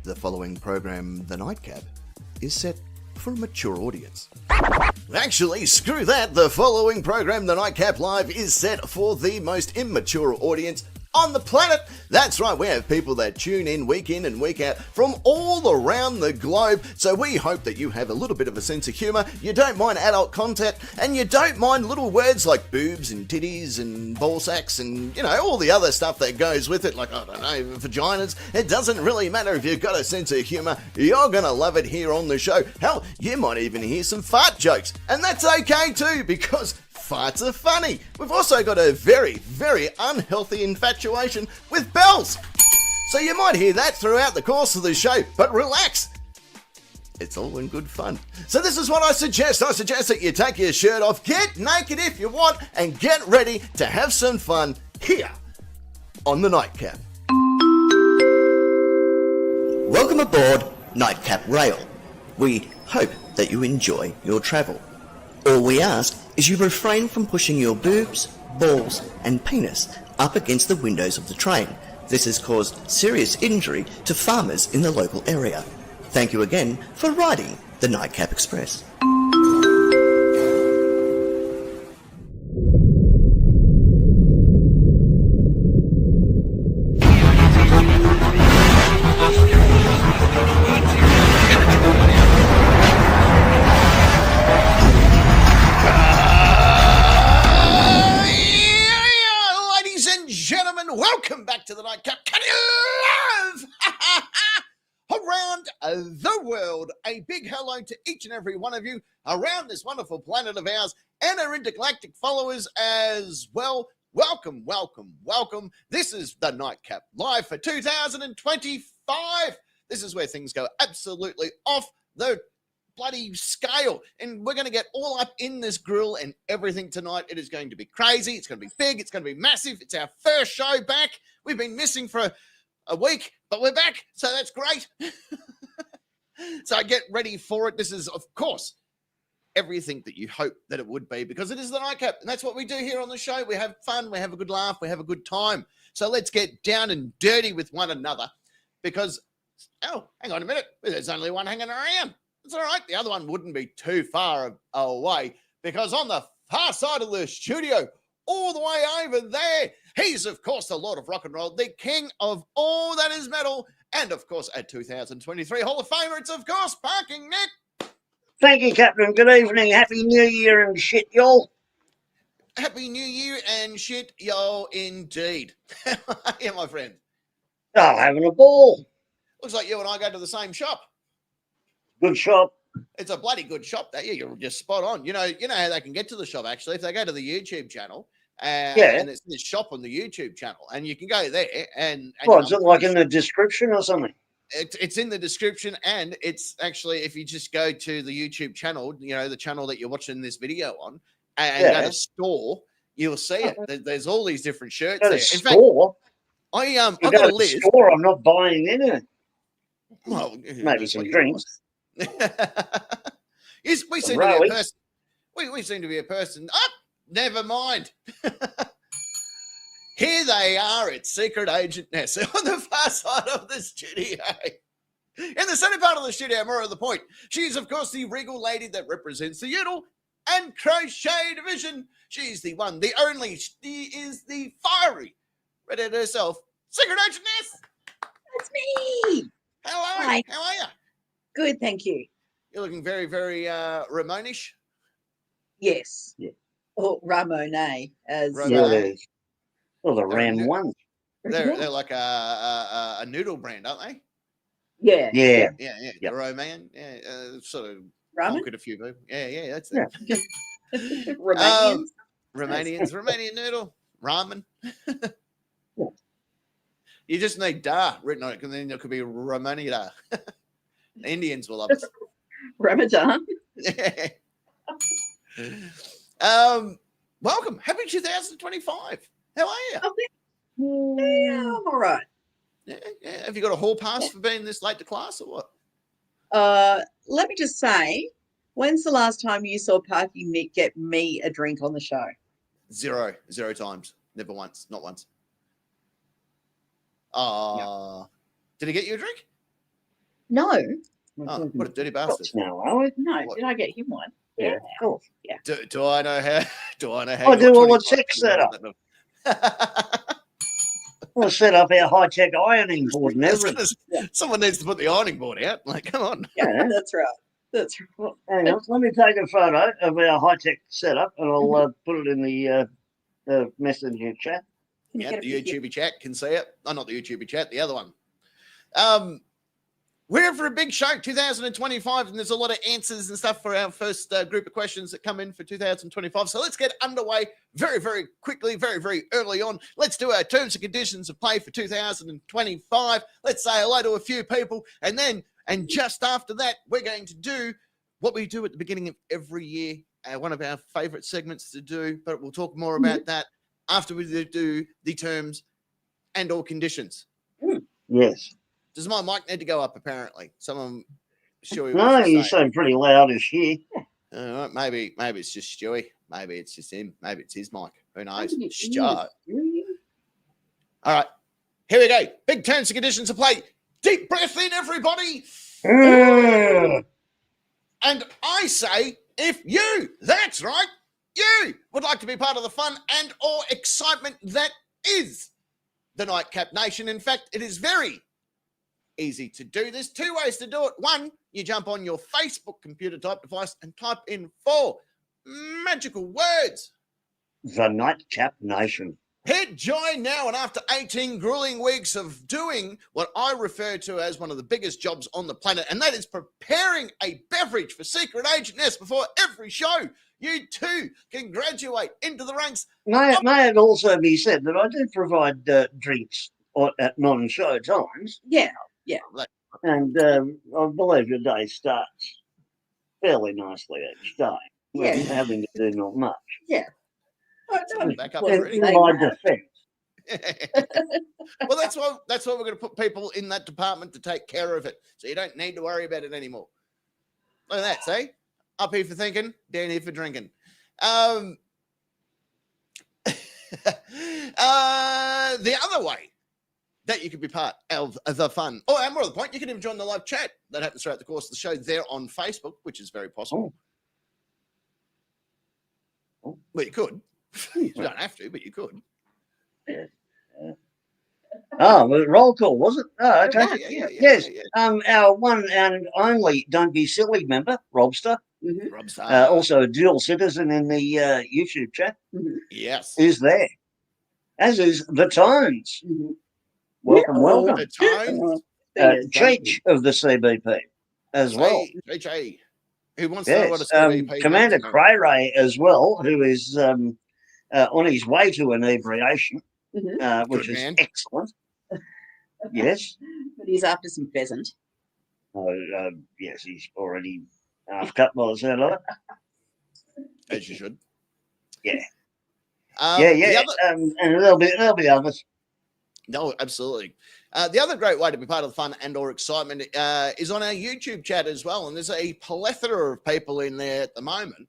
The following program, The Nightcap, is set for a mature audience. Actually, screw that. The following program, The Nightcap Live, is set for the most immature audience on the planet. That's right, we have people that tune in and week out from all around the globe, so we hope that you have a little bit of a sense of humour, you don't mind adult content, and you don't mind little words like boobs and titties and ball sacks and, you know, all the other stuff that goes with it, like, I don't know, vaginas. It doesn't really matter if you've got a sense of humour, you're gonna love it here on the show. Hell, you might even hear some fart jokes, and that's okay too, because farts are funny. We've also got a very, very unhealthy infatuation with bells. So you might hear that throughout the course of the show, but relax. It's all in good fun. So this is what I suggest. I suggest that you take your shirt off, get naked if you want, and get ready to have some fun here on The Nightcap. Welcome aboard Nightcap Rail. We hope that you enjoy your travel. All we ask is you refrain from pushing your boobs, balls and penis up against the windows of the train. This has caused serious injury to farmers in the local area. Thank you again for riding the Nightcap Express. Welcome back to the Nightcap. Can you love around the world? A big hello to each and every one of you around this wonderful planet of ours and our intergalactic followers as well. Welcome, welcome, welcome. This is the Nightcap Live for 2025. This is where things go absolutely off the bloody scale, and we're going to get all up in this grill and everything tonight. It is going to be crazy. It's going to be big. It's going to be massive. It's our first show back. We've been missing for a week, but we're back, so that's great. So get ready for it. This is, of course, everything that you hope that it would be, because it is the Nightcap, and that's what we do here on the show. We have fun. We have a good laugh. We have a good time. So let's get down and dirty with one another, because, oh, hang on a minute. There's only one hanging around. It's all right. The other one wouldn't be too far away, because on the far side of the studio, all the way over there, he's, of course, the Lord of Rock and Roll, the king of all that is metal, and, of course, a 2023 Hall of Famer, it's, of course, Parking Nick. Thank you, Captain. Good evening. Happy New Year and shit, y'all. Happy New Year and shit, y'all, indeed. Yeah, my friend. Oh, having a ball. Looks like you and I go to the same shop. Good shop. It's a bloody good shop. That you're just spot on. You know how they can get to the shop, actually, if they go to the YouTube channel. And it's this shop on the YouTube channel, and you can go there and What, is it like in the description or something? It's in the description, and it's actually, if you just go to the YouTube channel, you know, the channel that you're watching this video on, and go to store, you'll see it. There's all these different shirts there. In store? fact, I got a list. Store, I'm not buying anything. Well, maybe some drinks. Yes, we seem to be a person. We seem to be a person. Oh, never mind. Here they are. It's Secret Agent Ness on the far side of the studio. In the center part of the studio, more of the point. She's, of course, the regal lady that represents the Udall and Crochet Division. She's the one, the only. She is the fiery redhead herself, Secret Agent Ness. That's me. Hello. Hi. How are you? Good, thank you. You're looking very, very Ramonish. Yes. Yeah. Or Ramone, as Ramone. Well, the Ram ones. They're like a noodle brand, aren't they? Yeah. Yeah. Yeah. Yep. Roman. Yeah. Sort of Ramen? conquered a few people. Yeah. That's it. Yeah. Romanians. Romanian noodle. Ramen. Yeah. You just need da written on it, because then it could be Romania. The Indians will love it. Ramadan. Yeah. Welcome. Happy 2025. How are you? Yeah, I'm all right. Yeah. Have you got a hall pass for being this late to class or what? Let me just say, when's the last time you saw Parking Nick get me a drink on the show? Zero times. Never once. Not once. Did he get you a drink? No, Oh, what a dirty Got bastard. snow, are we? no. What? Did I get him one? Yeah, of course. Do I know how? Do I know how? I you do got all the 25 tech setup. that- We'll set up our high-tech ironing board and everything. Someone needs to put the ironing board out. Like, come on. Yeah. That's right. That's right. Well, hang on. Let me take a photo of our high-tech setup, and I'll put it in the messenger chat. Can you Yeah, get a the picture? YouTube chat can see it. Oh, not the YouTube chat, the other one. We're in for a big show, 2025, and there's a lot of answers and stuff for our first group of questions that come in for 2025. So let's get underway very, very quickly, very, very early on. Let's do our terms and conditions of play for 2025. Let's say hello to a few people, and just after that, we're going to do what we do at the beginning of every year, one of our favorite segments to do, but we'll talk more about that after we do the terms and or conditions. Yes. Does my mic need to go up, apparently? Someone, Stewie, No, you sound pretty loud as here. maybe it's just Stewie. Maybe it's just him. Maybe it's his mic. Who knows? Maybe it Stuart. is. All right. Here we go. Big terms and conditions of play. Deep breath in, everybody. And I say, if you, that's right, you would like to be part of the fun and or excitement that is the Nightcap Nation. In fact, it is very easy to do this. 2 ways to do it. One, you jump on your Facebook computer type device and type in 4 magical words. The Nightcap Nation. Hit join now, and after 18 grueling weeks of doing what I refer to as one of the biggest jobs on the planet, and that is preparing a beverage for Secret Agent S before every show, you too can graduate into the ranks. May it also be said that I do provide drinks at non-show times. Yeah. And I believe your day starts fairly nicely each day. Yeah. Without having to do not much. Yeah. Back up In already. my defence. Well, that's why we're going to put people in that department to take care of it, so you don't need to worry about it anymore. Look at that, see? Up here for thinking, down here for drinking. The other way that you could be part of the fun, and more to the point, you can even join the live chat that happens throughout the course of the show there on Facebook, which is very possible. Oh. Well, you could. You don't have to, but you could. Oh, well, roll call, was it? Oh, okay. Yes. Our one and only Don't Be Silly member, Robster, Rob's also a dual citizen in the YouTube chat, yes, is there, as is the Tones. Welcome. The Tones. Cheech of the CBP as well. Cheech, who wants to know what a CBP Commander is? Cray is well, who is on his way to inebriation, which is excellent. Yes. But he's after some pheasant. Yes, he's already half cut by the sound of it. As you should. Yeah. The and there'll be others. No, absolutely. The other great way to be part of the fun and or excitement is on our YouTube chat as well. And there's a plethora of people in there at the moment.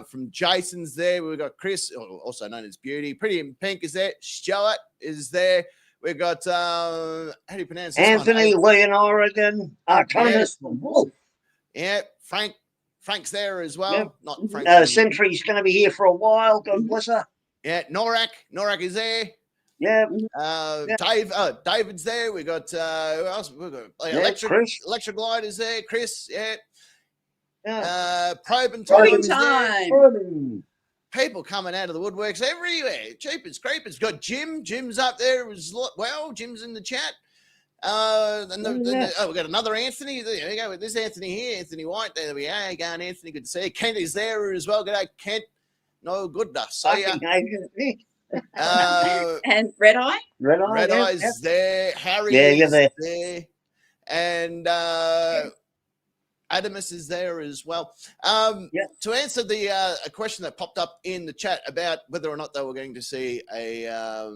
From Jason's there. We've got Chris, also known as Beauty. Pretty in Pink is there. Stuart is there. We've got, how do you pronounce this Anthony Lee Oregon. Yes. Wolf. Yeah, Frank's there as well. Yep. Not Frank. Sentry's going to be here for a while. God bless her. Yeah, Norak is there. Yeah. David's there. We got who else? We've got Electric Glide is there. Chris, Probe and Time. People coming out of the woodworks everywhere. Jeepers creepers. Got Jim's up there as well. Jim's in the chat. We've got another Anthony. There we go. This Anthony here, Anthony White. There we are. Going Anthony. Good to see you. Kent is there as well. G'day, Kent. No good to see ya. And Red Eye is there. Harry is there. And Adamus is there as well. To answer the a question that popped up in the chat about whether or not they were going to see a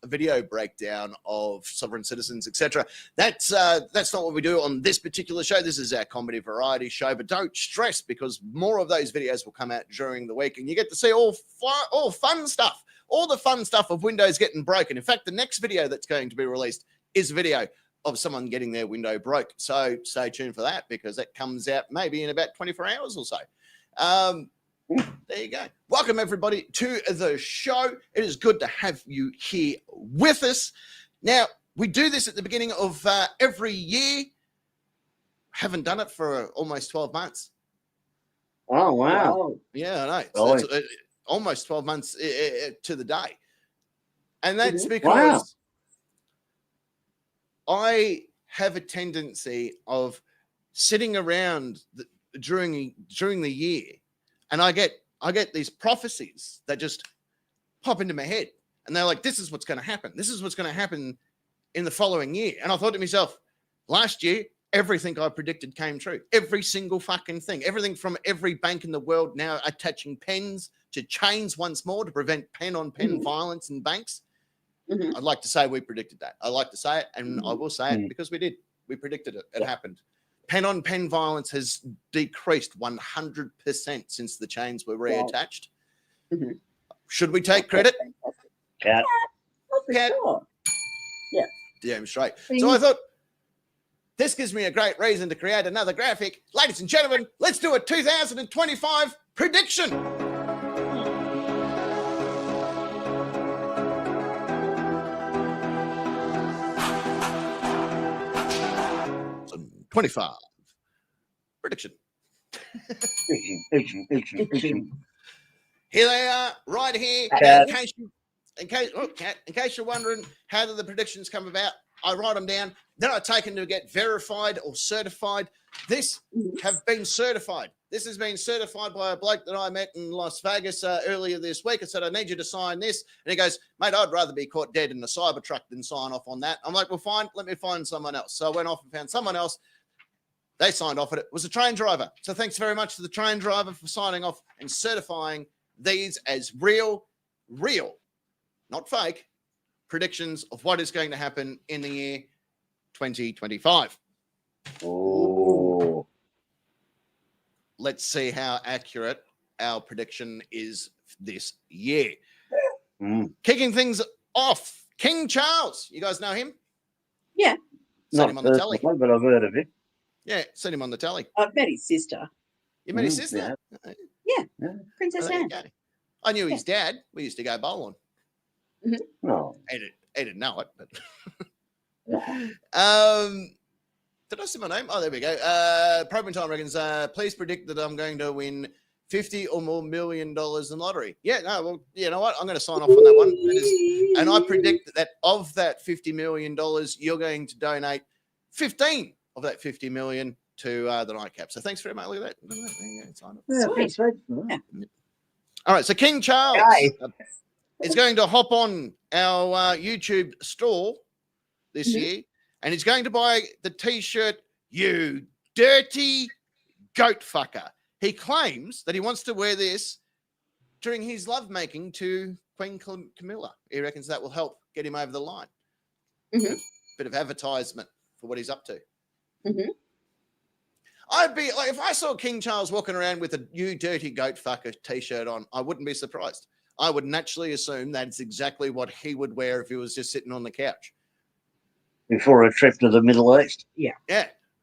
video breakdown of sovereign citizens, etc. That's not what we do on this particular show. This is our comedy variety show, but don't stress because more of those videos will come out during the week, and you get to see all fun stuff, all the fun stuff of Windows getting broken. In fact, the next video that's going to be released is a video of someone getting their window broke. So stay tuned for that, because that comes out maybe in about 24 hours or so. There you go. Welcome, everybody, to the show. It is good to have you here with us. Now, we do this at the beginning of every year. Haven't done it for almost 12 months. Oh, wow. Yeah, I know. Really? It's almost 12 months to the day. And that's because I have a tendency of sitting around during the year, and I get these prophecies that just pop into my head, and they're like, this is what's going to happen. This is what's going to happen in the following year. And I thought to myself, last year, everything I predicted came true. Every single fucking thing. Everything from every bank in the world now attaching pens to chains once more to prevent pen-on-pen violence in banks. I'd like to say we predicted that. I like to say it, and I will say it because we did. We predicted it. It happened. Pen-on-pen violence has decreased 100% since the chains were reattached. Should we take credit? Cat. Sure. Yeah. Damn straight. So I thought, this gives me a great reason to create another graphic. Ladies and gentlemen, let's do a 2025 prediction. 25 prediction. Here they are, right here. In case you're wondering how do the predictions come about, I write them down. Then I take them to get verified or certified. This have been certified. This has been certified by a bloke that I met in Las Vegas earlier this week. I said, I need you to sign this. And he goes, mate, I'd rather be caught dead in a cyber truck than sign off on that. I'm like, well, fine, let me find someone else. So I went off and found someone else. They signed off on it. It was a train driver. So thanks very much to the train driver for signing off and certifying these as real, not fake, predictions of what is going to happen in the year 2025. Oh. Let's see how accurate our prediction is this year. Kicking things off, King Charles. You guys know him? Yeah. Seen him on the telly. But I've heard of him. Yeah, seen him on the telly. I've met his sister. You met his sister? Yeah. Princess Anne. I knew his dad. We used to go bowling. No. He didn't know it, but did I say my name? Oh, there we go. Probing Time reckons, please predict that I'm going to win $50 or more million in lottery. Yeah, no, well, you know what? I'm going to sign off on that one. And I predict that of that $50 million, you're going to donate 15 of that 50 million to the nightcap. So thanks very much. Look at that. Sign up. Yeah. All right, so King Charles is going to hop on our YouTube store this year, and he's going to buy the T-shirt, "You Dirty Goat Fucker." He claims that he wants to wear this during his lovemaking to Queen Camilla. He reckons that will help get him over the line. Bit of advertisement for what he's up to. I'd be like, if I saw King Charles walking around with a "You Dirty Goat Fucker" T-shirt on, I wouldn't be surprised. I would naturally assume that's exactly what he would wear if he was just sitting on the couch before a trip to the Middle East. Yeah.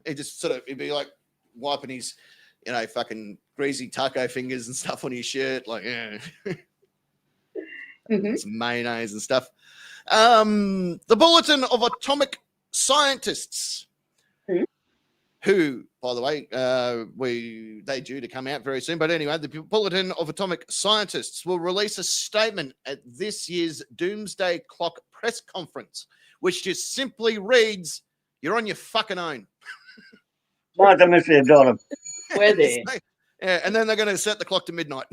He'd be like wiping his, fucking greasy taco fingers and stuff on his shirt, like some mayonnaise and stuff. The Bulletin of Atomic Scientists, who, by the way, they due to come out very soon. But anyway, the Bulletin of Atomic Scientists will release a statement at this year's Doomsday Clock press conference, which just simply reads, "You're on your fucking own." Like them if you've got them. We're there. Yeah, and then they're going to set the clock to midnight.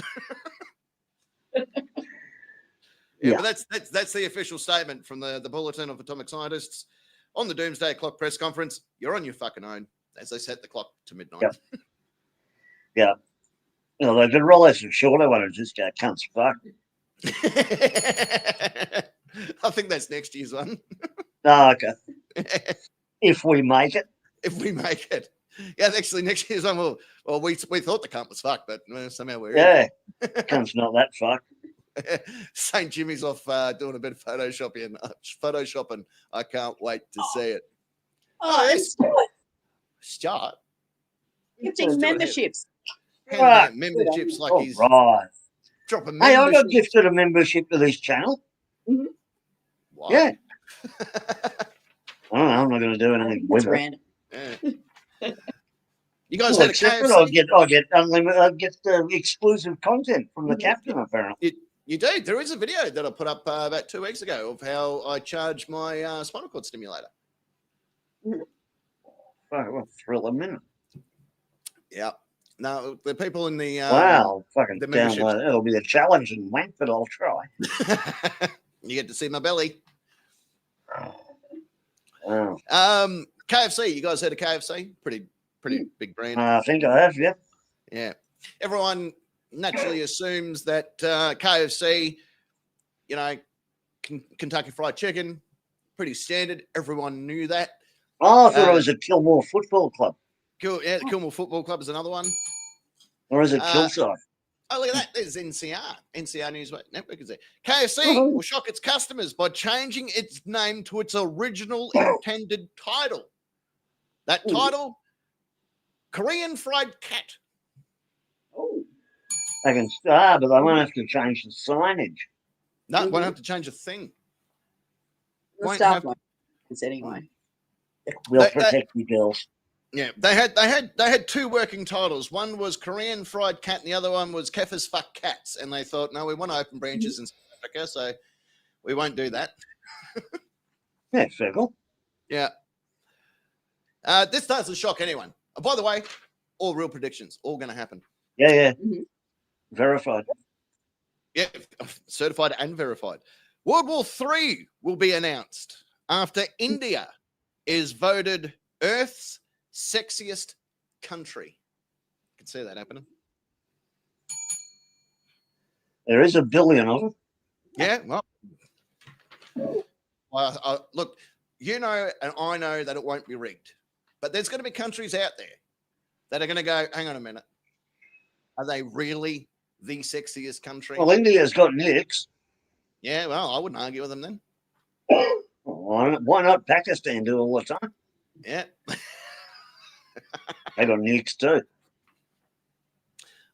But that's the official statement from the Bulletin of Atomic Scientists on the Doomsday Clock press conference. You're on your fucking own as they set the clock to midnight. Yeah. They could release it shorter when it just go cunts fuck. I think that's next year's one. Oh, okay. If we make it. If we make it. Yeah, actually, next year's one, well, we thought the cunt was fucked, but somehow we're in. Cunt's not that fucked. St. Jimmy's off doing a bit of photoshopping. I can't wait to see it. Oh, and yes. Stuart, Start. gifting Stuart memberships. handing out memberships like All he's right. dropping Hey, I memberships. got gifted a membership to this channel. Mhm. Why? Yeah. I don't know. I'm not going to do anything with That's it. random. Yeah. You guys I'll had a accept it. KFC? I'll get unlimited. I'll get exclusive content from the captain. Apparently. You do. There is a video that I put up about 2 weeks ago of how I charge my spinal cord stimulator. Oh, well, thrill a minute. Yeah. No, the people in the Wow, fucking the memberships. download. It'll be a challenging wank, but I'll try. You get to see my belly. Oh. KFC. You guys heard of KFC? Pretty big brand. I think I have. Yeah. Yeah. Everyone naturally assumes that KFC, you know, Kentucky Fried Chicken, pretty standard. Everyone knew that. Oh, I thought it was a Kilmore Football Club. Yeah, the Kilmore Football Club is another one. Or is it Kilside? Oh, look at that. There's NCR News Network is there. KFC will shock its customers by changing its name to its original intended title. That title, Korean Fried Cat. They can but they won't have to change the signage. No, won't have to change a thing. The Won't staff have- won't. Anyway. We'll protect you girls. Yeah, they had two working titles. One was Korean Fried Cat, and the other one was Kefir's Fuck Cats. And they thought, no, we want to open branches in South Africa, so we won't do that. Yeah, fair cool. Yeah. This doesn't shock anyone. Oh, by the way, all real predictions, all going to happen. Yeah. Verified. Yeah, certified and verified. World War III will be announced after India is voted Earth's sexiest country. You can see that happening. There is 1 billion of them. Yeah, well, look, you know, and I know that it won't be rigged, but there's going to be countries out there that are going to go, hang on a minute, are they really the sexiest country? Well, India's got nicks. Yeah, well, I wouldn't argue with them then. Why not Pakistan do all the time? Yeah. They got nicks too.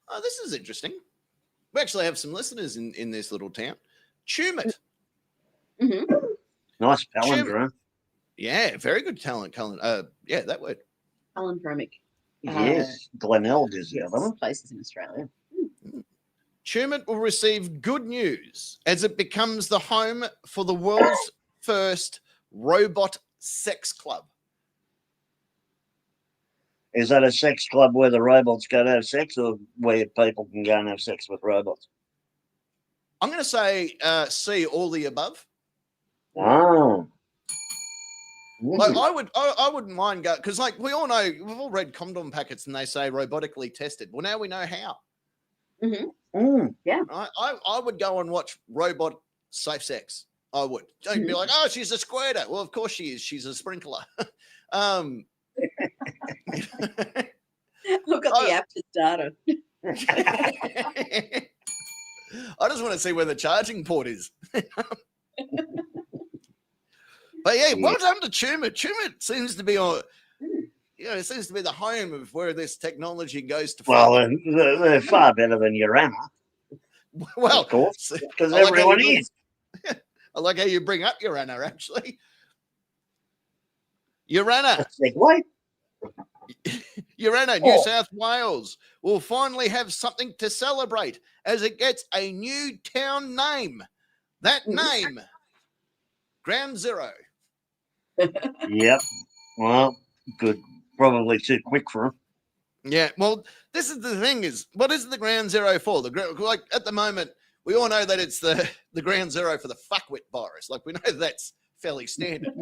Oh, this is interesting. We actually have some listeners in this little town. Tumut. Nice palindrome. Yeah, very good talent. Yeah, that word. Palindromic. Yes, Glenelg is the other one. Places in Australia. Tumut will receive good news as it becomes the home for the world's first robot sex club. Is that a sex club where the robots go to have sex, or where people can go and have sex with robots? I'm going to say C, all the above. Oh. Like I wouldn't mind going, because like we all know, we've all read condom packets and they say robotically tested. Well, now we know how. Yeah. I would go and watch robot safe sex. I would. Don't be like, oh, she's a squirter. Well, of course she is. She's a sprinkler. I've got the app to start it. I just want to see where the charging port is. But yeah, well done to Tumut. Tumut seems to be it seems to be the home of where this technology goes to. Well, they're far better than Urana. Well, of course, because like everyone is. I like how you bring up Urana, actually. Urana. Segue. Urana, New South Wales will finally have something to celebrate as it gets a new town name. That name, Ground Zero. Yep. Well, good. Probably too quick for him. Yeah. Well, this is the thing: is what is the Ground Zero for? Like at the moment, we all know that it's the Ground Zero for the fuckwit virus. Like we know that's fairly standard,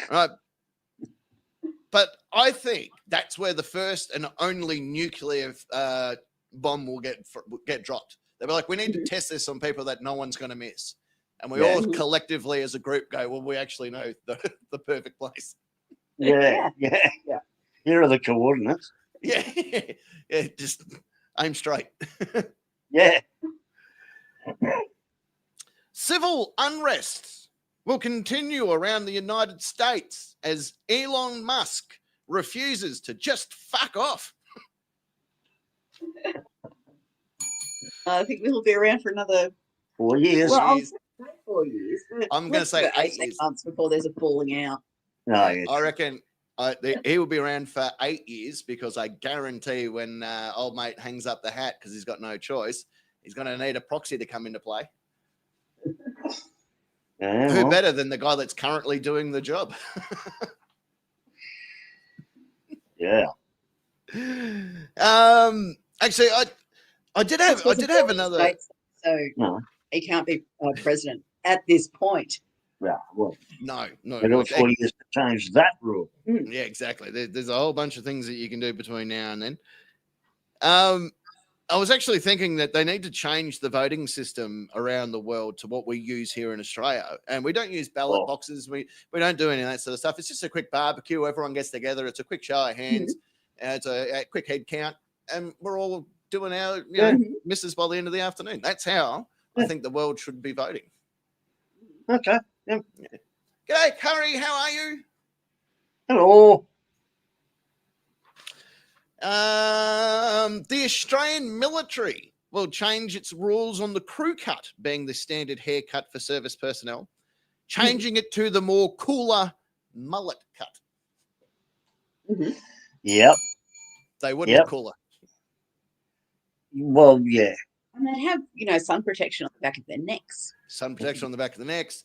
right? But I think that's where the first and only nuclear bomb will get dropped. They'll be like, we need to test this on people that no one's going to miss. And we all collectively as a group go, well, we actually know the perfect place. Yeah. Here are the coordinates. Yeah. Just aim straight. Yeah. Civil unrest will continue around the United States as Elon Musk refuses to just fuck off. I think we'll be around for another 4 years. Well, I'll say 4 years. I'm going to say 8 years. Months before there's a falling out. No, I reckon he will be around for 8 years, because I guarantee when old mate hangs up the hat because he's got no choice, he's going to need a proxy to come into play. Yeah, Who better than the guy that's currently doing the job? Yeah. Actually, I did have another. So No. he can't be president at this point. Yeah. Well, No. they got 4 years to change that rule. Yeah, exactly. There's a whole bunch of things that you can do between now and then. I was actually thinking that they need to change the voting system around the world to what we use here in Australia. And we don't use ballot boxes. We don't do any of that sort of stuff. It's just a quick barbecue. Everyone gets together. It's a quick show of hands. It's a quick head count. And we're all doing our misses by the end of the afternoon. That's how I think the world should be voting. Okay. Yeah. G'day, Curry. How are you? Hello. The Australian military will change its rules on the crew cut, being the standard haircut for service personnel, changing it to the more cooler mullet cut. Yep. They would be cooler. Well, yeah. And they have, sun protection on the back of their necks. Sun protection on the back of the necks.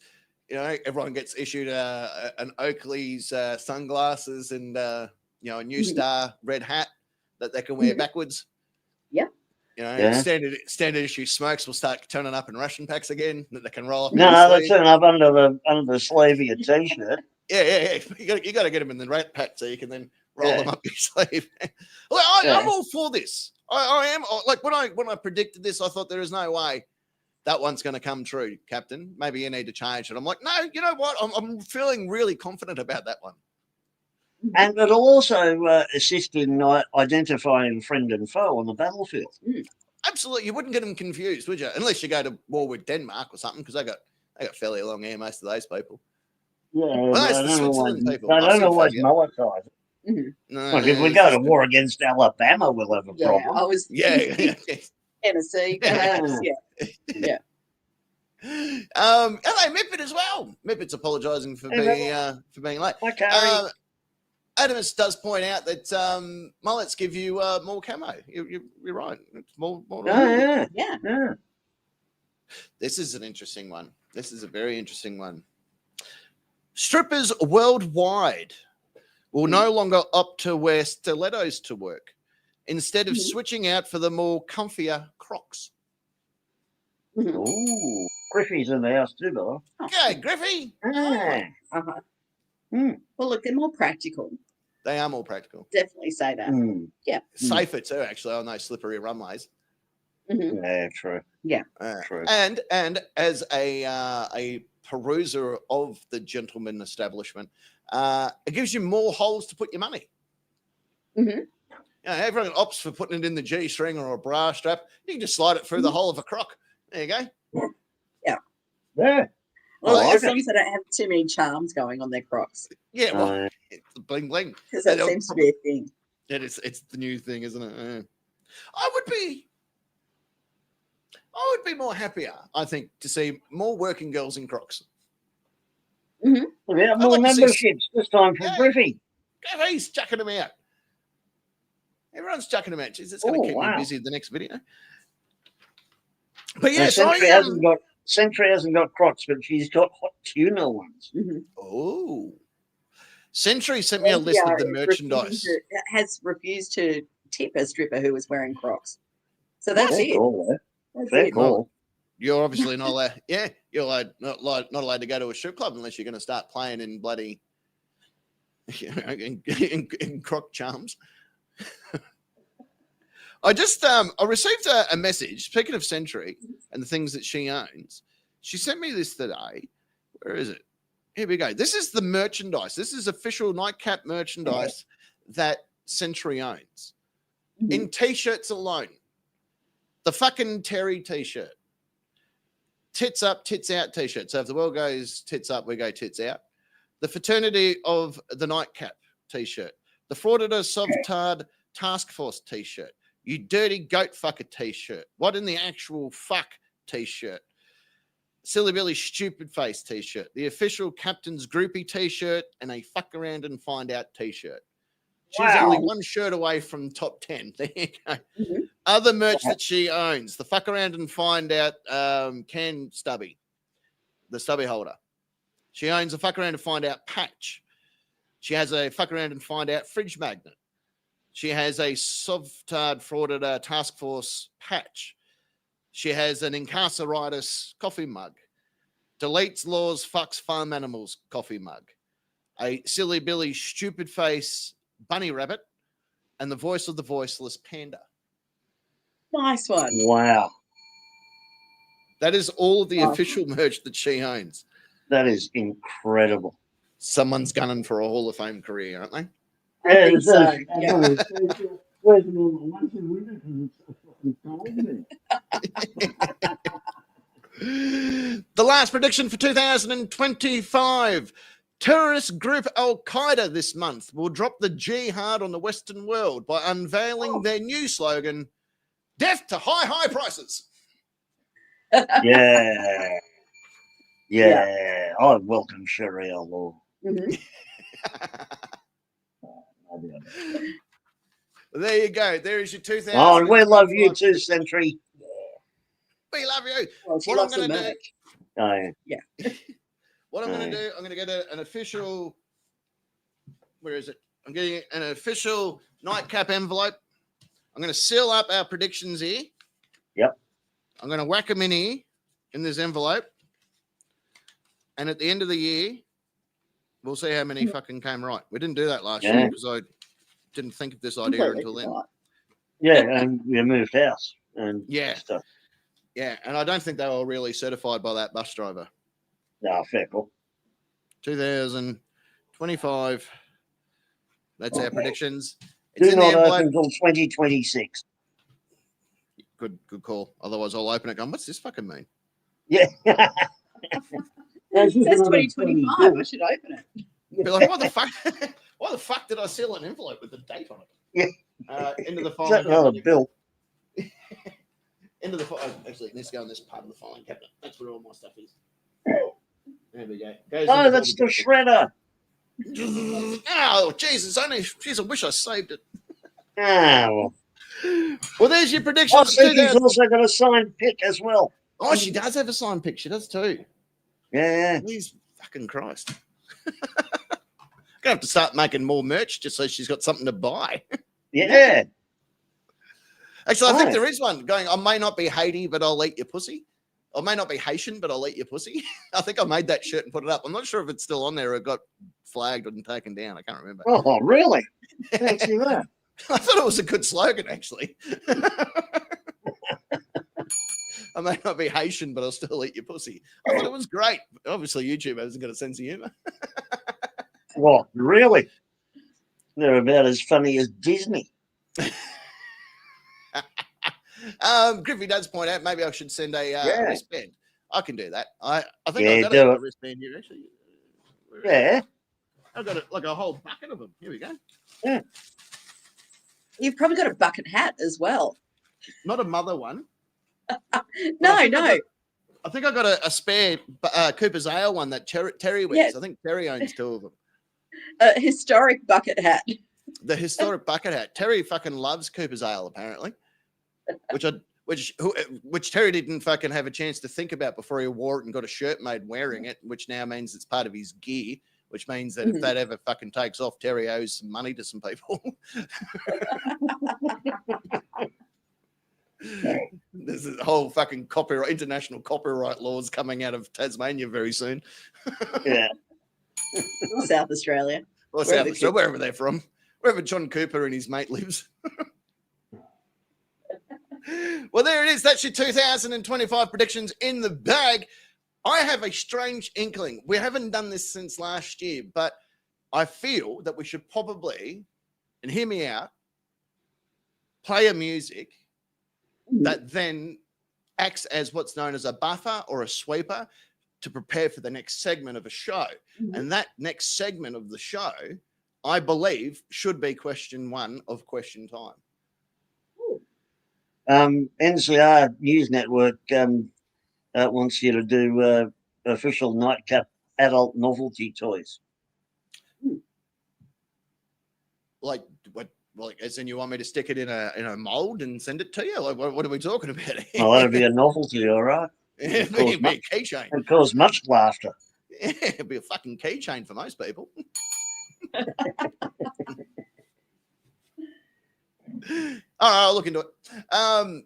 Everyone gets issued an Oakley's sunglasses and a New Star red hat that they can wear backwards. Yeah. Standard issue smokes will start turning up in ration packs again that they can roll up. No, they turn up under the sleeve of your t-shirt. Yeah. You got to get them in the rat pack so you can then roll them up your sleeve. I'm all for this. I am. Like when I predicted this, I thought there is no way that one's going to come true, Captain. Maybe you need to change it. I'm like, no, you know what? I'm feeling really confident about that one. And it'll also assist in identifying friend and foe on the battlefield. Absolutely. You wouldn't get them confused, would you? Unless you go to war with Denmark or something, because they got fairly long hair, most of those people. Yeah, well, I don't know why mullets are. No, like if we go to war against Alabama, we'll have a problem. I was Tennessee, perhaps. Yeah. Hello, Mippet as well. Mippet's apologising for being late. Okay. Adamus does point out that mullets give you more camo. You're right. It's more Yeah. This is an interesting one. This is a very interesting one. Strippers worldwide will no longer opt to wear stilettos to work instead of switching out for the more comfier Crocs. Ooh, Griffey's in the house too, brother. Okay, Griffey. Well, look, they're more practical. They are more practical. Definitely say that. Yeah. Safer too, actually, on those slippery runways. Yeah, true. Yeah, true. And as a peruser of the gentleman establishment, it gives you more holes to put your money. Everyone opts for putting it in the G-string or a bra strap. You can just slide it through the hole of a croc. There you go. Yeah. Well, as long as they don't have too many charms going on their Crocs. Yeah, well, it's bling bling. Because that seems to be a thing. It's the new thing, isn't it? I would be more happier, I think, to see more working girls in Crocs. Yeah, more memberships this time for Griffey. Griffey's chucking them out. Everyone's chucking them out. Jeez, it's going to keep me busy the next video. But yeah, Sentry hasn't got Crocs, but she's got hot tuna ones. Oh. Sentry sent me a list of the merchandise. Has refused to tip a stripper who was wearing Crocs. So that's it. Cool, Fair call. You're obviously not allowed. Yeah, you're not allowed to go to a strip club unless you're going to start playing in bloody in Croc charms. I received a message. Speaking of Sentry and the things that she owns, she sent me this today. Where is it? Here we go. This is the merchandise. This is official nightcap merchandise that Sentry owns. In t-shirts alone. The fucking Terry t-shirt. tits up, tits out t-shirt. So if the world goes tits up, we go tits out. The Fraternity of the Nightcap t-shirt. The Fraudita Sovtard Task Force t-shirt. You dirty goat fucker t-shirt. What in the actual fuck t-shirt? Silly Billy Stupid Face t-shirt. The official Captain's Groupie t-shirt and a fuck around and find out t-shirt. She's only one shirt away from top 10. There you go. Mm-hmm. Other merch that she owns. The fuck around and find out can stubby. The stubby holder. She owns a fuck around and find out patch. She has a fuck around and find out fridge magnet. She has a Sovtard Fraudita Task Force patch. She has an Incarceritis coffee mug. Deletes Laws Fucks Farm Animals coffee mug. A Silly Billy Stupid Face bunny rabbit. And the Voice of the Voiceless panda. Nice one. Wow. That is all of the official merch that she owns. That is incredible. Someone's gunning for a Hall of Fame career, aren't they? I think so. Yeah. The last prediction for 2025. Terrorist group Al-Qaeda this month will drop the jihad on the Western world by unveiling their new slogan, Death to High Prices. Yeah. I welcome Sharia law. Mm-hmm. Well, there you go. There is your 2000. Oh, and we love you too, Sentry. We love you. Well, What I'm going to do. Oh, yeah. What I'm going to do, I'm going to get an official. Where is it? I'm getting an official nightcap envelope. I'm going to seal up our predictions here. Yep. I'm going to whack them in here in this envelope. And at the end of the year, we'll see how many fucking came right. We didn't do that last year because I didn't think of this idea until then. Yeah, and we moved house and stuff. Yeah, and I don't think they were really certified by that bus driver. No, fair call. 2025. That's our predictions. It's Do in not the envelope. open until 2026. Good call. Otherwise, I'll open it going, what's this fucking mean? Yeah. It says 2025. I should open it. Be like, what the fuck? Why the fuck did I seal an envelope with the date on it? Yeah. Into the Is filing that another cabinet. bill? Into the actually, it needs to go in this part of the filing cabinet. That's where all my stuff is. There we go. Goes Oh, into that's the all shredder. Oh, Jesus. Jeez, I wish I saved it. Oh. Well, there's your Oh, predictions. Sentry's also got a signed pick as well. Oh, she does have a signed pic. She does too. Yeah. Please, fucking Christ. Gonna have to start making more merch just so she's got something to buy. Yeah. Actually, I think there is one going, I may not be Haiti, but I'll eat your pussy. I may not be Haitian, but I'll eat your pussy. I think I made that shirt and put it up. I'm not sure if it's still on there or it got flagged and taken down. I can't remember. Oh, really? Thanks for that. I thought it was a good slogan, actually. I may not be Haitian, but I'll still eat your pussy. I thought it was great. Obviously, YouTube hasn't got a sense of humor. What? Really? They're about as funny as Disney. Griffey does point out maybe I should send a wristband. I can do that. I think I've got a wristband here, actually. Yeah. I've got like a whole bucket of them. Here we go. Yeah. You've probably got a bucket hat as well. Not a mother one. No. I think I got a spare Cooper's Ale one that Terry wears. Yes. I think Terry owns two of them. A historic bucket hat. The historic bucket hat. Terry fucking loves Cooper's Ale, apparently, which Terry didn't fucking have a chance to think about before he wore it and got a shirt made wearing it, which now means it's part of his gear, which means that if that ever fucking takes off, Terry owes some money to some people. There's a whole fucking international copyright laws coming out of Tasmania very soon. Yeah. South Australia. Or South Australia, wherever they're from. Wherever John Cooper and his mate lives. Well, there it is. That's your 2025 predictions in the bag. I have a strange inkling. We haven't done this since last year, but I feel that we should probably, and hear me out, play a music that then acts as what's known as a buffer or a sweeper to prepare for the next segment of a show. And that next segment of the show, I believe, should be question 1 of Question Time. NCR News Network wants you to do official nightcap adult novelty toys. Like what? Like, as in you want me to stick it in a mold and send it to you? Like, what are we talking about here? Well, that'd be a novelty, all right. It'd be a keychain. It'd cause much laughter. Yeah, it'd be a fucking keychain for most people. All right, I'll look into it.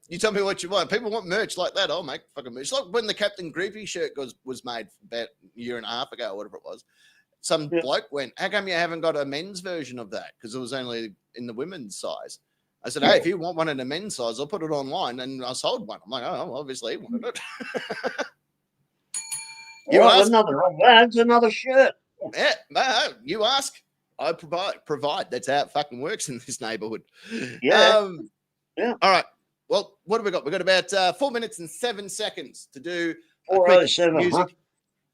You tell me what you want. People want merch like that. I'll make fucking merch. Like when the Captain Grievy shirt was made about a year and a half ago, or whatever it was. Some bloke went, "How come you haven't got a men's version of that?" Because it was only in the women's size. I said, "Hey, if you want one in the men's size, I'll put it online." And I sold one. I'm like, "Oh, obviously he wanted it." That's another shirt. Yeah, you ask, I provide. That's how it fucking works in this neighborhood. Yeah. All right. Well, what have we got? We've got about 4 minutes and 7 seconds to do 4:07, music. huh?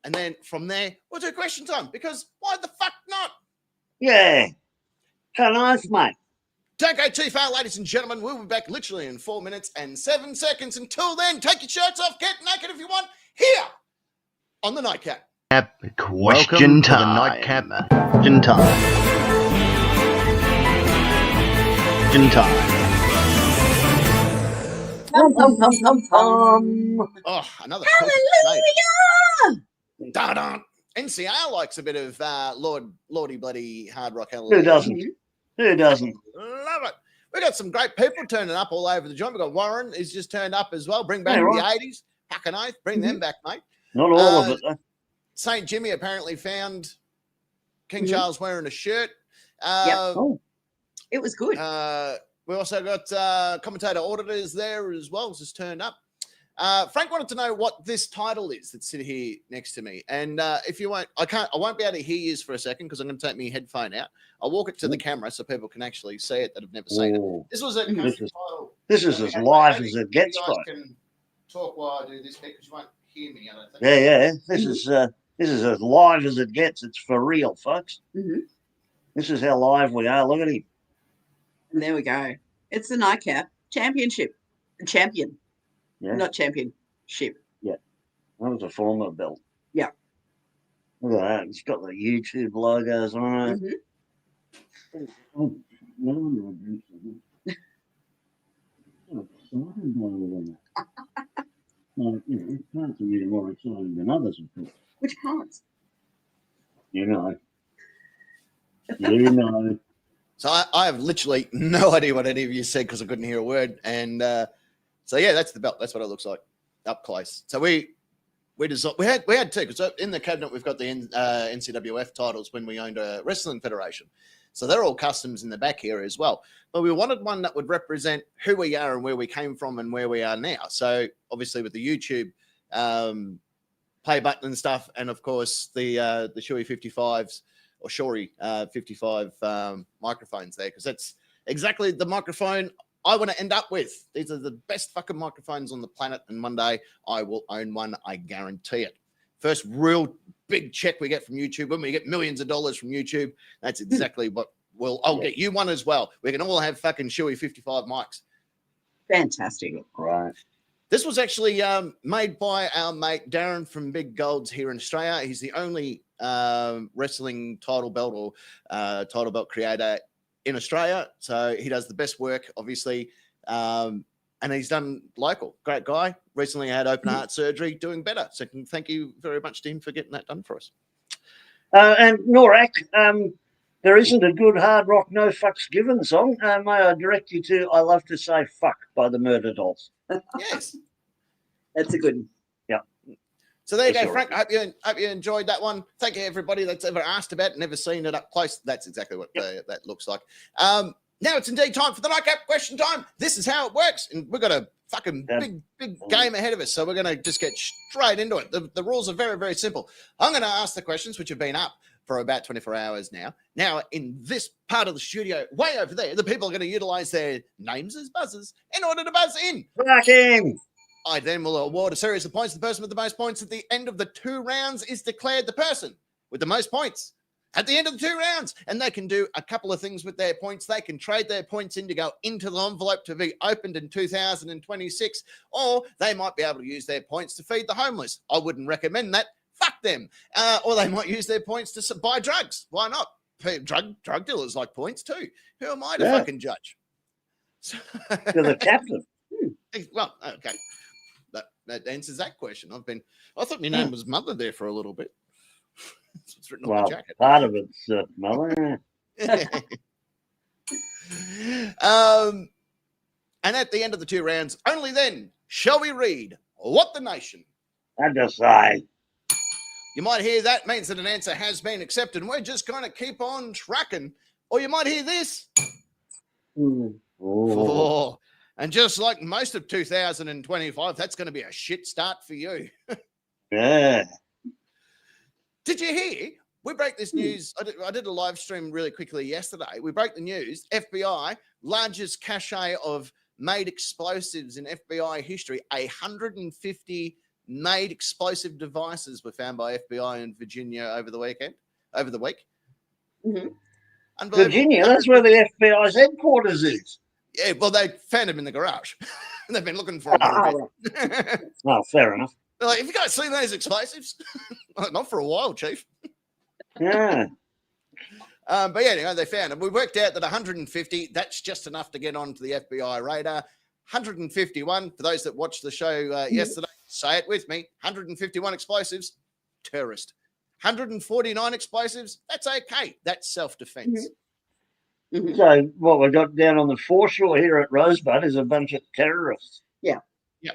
And then from there, we'll do question time, because why the fuck not? Yeah. Can I, mate? Don't go too far, ladies and gentlemen. We'll be back literally in 4 minutes and 7 seconds. Until then, take your shirts off, get naked if you want, here on the Nightcap. Question time. The Nightcap. Question time. Question time. Oh, another Hallelujah! Dun-dun. NCR likes a bit of Lordy bloody hard rock. Who doesn't? Who doesn't? Love it. We got some great people turning up all over the joint. We got Warren is just turned up as well. Bring back the 80s. Fucking oath. Bring them back, mate. Not all of it, though. St. Jimmy apparently found King Charles wearing a shirt. It was good. We also got commentator auditors there as well, just turned up. Frank wanted to know what this title is that's sitting here next to me. And if you won't, I won't be able to hear you for a second because I'm going to take my headphone out. I'll walk it to the camera so people can actually see it that have never seen it. This was a title. This is as live as it gets, you guys can talk while I do this bit because you won't hear me, I don't think. Yeah. This is as live as it gets. It's for real, folks. This is how live we are. Look at him. And there we go. It's the Nightcap Championship. Champion. Yeah. Not championship. Yeah. That was a former belt. Yeah. Look at that. It's got the YouTube logos on it. Parts are really more exciting than others, of course. Which parts? You know. You know. So I have literally no idea what any of you said because I couldn't hear a word. And so yeah, that's the belt. That's what it looks like up close. So we had two, because in the cabinet we've got the NCWF titles when we owned a wrestling federation. So they're all customs in the back here as well. But we wanted one that would represent who we are and where we came from and where we are now. So obviously with the YouTube play button and stuff, and of course the Shui 55s or Shori 55 microphones there, because that's exactly the microphone I want to end up with. These are the best fucking microphones on the planet, and one day I will own one, I guarantee it. First real big check we get from YouTube, when we get millions of dollars from YouTube, that's exactly what I'll get you one as well. We can all have fucking Shui 55 mics. Fantastic. Right. This was actually made by our mate Darren from Big Golds here in Australia. He's the only wrestling title belt or title belt creator in Australia. So he does the best work, obviously. And he's done local. Great guy. Recently had open heart surgery, doing better. So thank you very much to him for getting that done for us. And Norak, there isn't a good hard rock, no fucks given song. May I direct you to I Love to Say Fuck by the Murder Dolls. Yes. That's a good one. Yeah. So there you go, Frank. I hope you enjoyed that one. Thank you, everybody that's ever asked about it, never seen it up close. That's exactly what that looks like. Now it's indeed time for the Nightcap question time. This is how it works. And we've got a fucking big game ahead of us. So we're going to just get straight into it. The rules are very, very simple. I'm going to ask the questions, which have been up for about 24 hours now. Now, in this part of the studio, way over there, the people are going to utilize their names as buzzers in order to buzz in. Fucking. I then will award a series of points to the person with the most points. At the end of the 2 rounds is declared the person with the most points at the end of the 2 rounds. And they can do a couple of things with their points. They can trade their points in to go into the envelope to be opened in 2026, or they might be able to use their points to feed the homeless. I wouldn't recommend that. Fuck them. Or they might use their points to buy drugs. Why not? Drug dealers like points too. Who am I to fucking judge? You're the captain. Well, okay. That answers that question. I thought my name was Mother there for a little bit. That's what's written on my jacket. Part of it's Mother. And at the end of the 2 rounds, only then shall we read what the nation. I just say. You might hear that means that an answer has been accepted, and we're just going to keep on tracking. Or you might hear this. Oh. And just like most of 2025, that's going to be a shit start for you. Yeah. Did you hear? We break this news. I did a live stream really quickly yesterday. We broke the news. FBI, largest cache of made explosives in FBI history. 150 made explosive devices were found by FBI in Virginia over the week. Mm-hmm. Virginia, that's where the FBI's headquarters is. Yeah, well, they found him in the garage. They've been looking for him for a bit. Oh, fair enough. They're like, have you guys seen those explosives? Not for a while, Chief. Yeah. But yeah, anyway, they found him. We worked out that 150, that's just enough to get onto the FBI radar. 151, for those that watched the show yesterday, say it with me, 151 explosives, terrorist. 149 explosives, that's okay. That's self-defense. Mm-hmm. So what we got down on the foreshore here at Rosebud is a bunch of terrorists. Yeah. If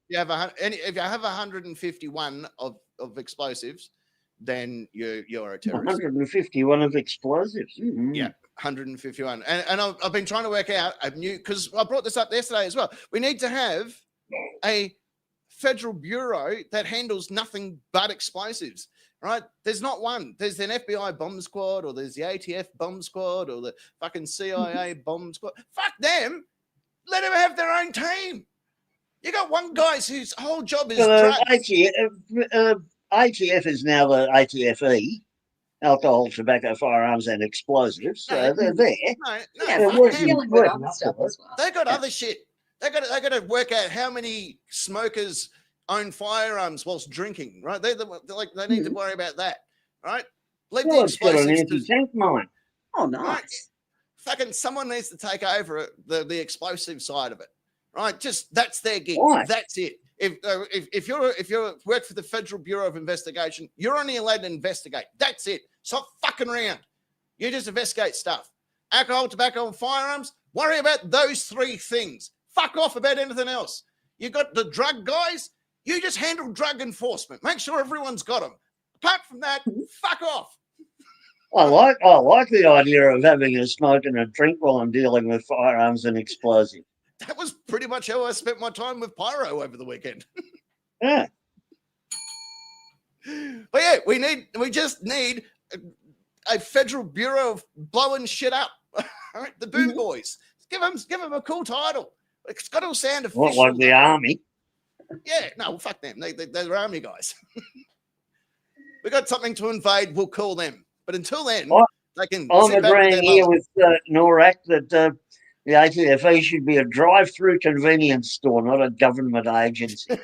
you have 151 of explosives, then you're a terrorist. 151 of explosives. Mm-hmm. Yeah, 151. And I've been trying to work out a new, because I brought this up yesterday as well. We need to have a federal bureau that handles nothing but explosives. Right? There's not one. There's an FBI bomb squad, or there's the ATF bomb squad, or the fucking CIA bomb squad. Fuck them. Let them have their own team. You got one guy whose whole job is drugs. ATF is now the ATFE, alcohol, tobacco, firearms, and explosives. So they're there. They got other shit. They got to work out how many smokers own firearms whilst drinking, right? They need to worry about that, right? Leave the explosives. Got an anti-tank mine. Oh, nice. Right? Fucking someone needs to take over the explosive side of it, right? Just that's their gig. Right. That's it. If you work for the Federal Bureau of Investigation, you're only allowed to investigate. That's it. Stop fucking around. You just investigate stuff. Alcohol, tobacco, and firearms. Worry about those 3 things. Fuck off about anything else. You got the drug guys. You just handle drug enforcement. Make sure everyone's got them. Apart from that, fuck off. I like the idea of having a smoke and a drink while I'm dealing with firearms and explosives. That was pretty much how I spent my time with Pyro over the weekend. Yeah. But yeah, we just need a federal bureau of blowing shit up. All right, the Boo Boys. Give them a cool title. It's got to sound official. What, like the army? Yeah, no, fuck them. They're army guys. We got something to invade. We'll call them. But until then, they can. I'm agreeing here with NORAC that the ATFE should be a drive-through convenience store, not a government agency.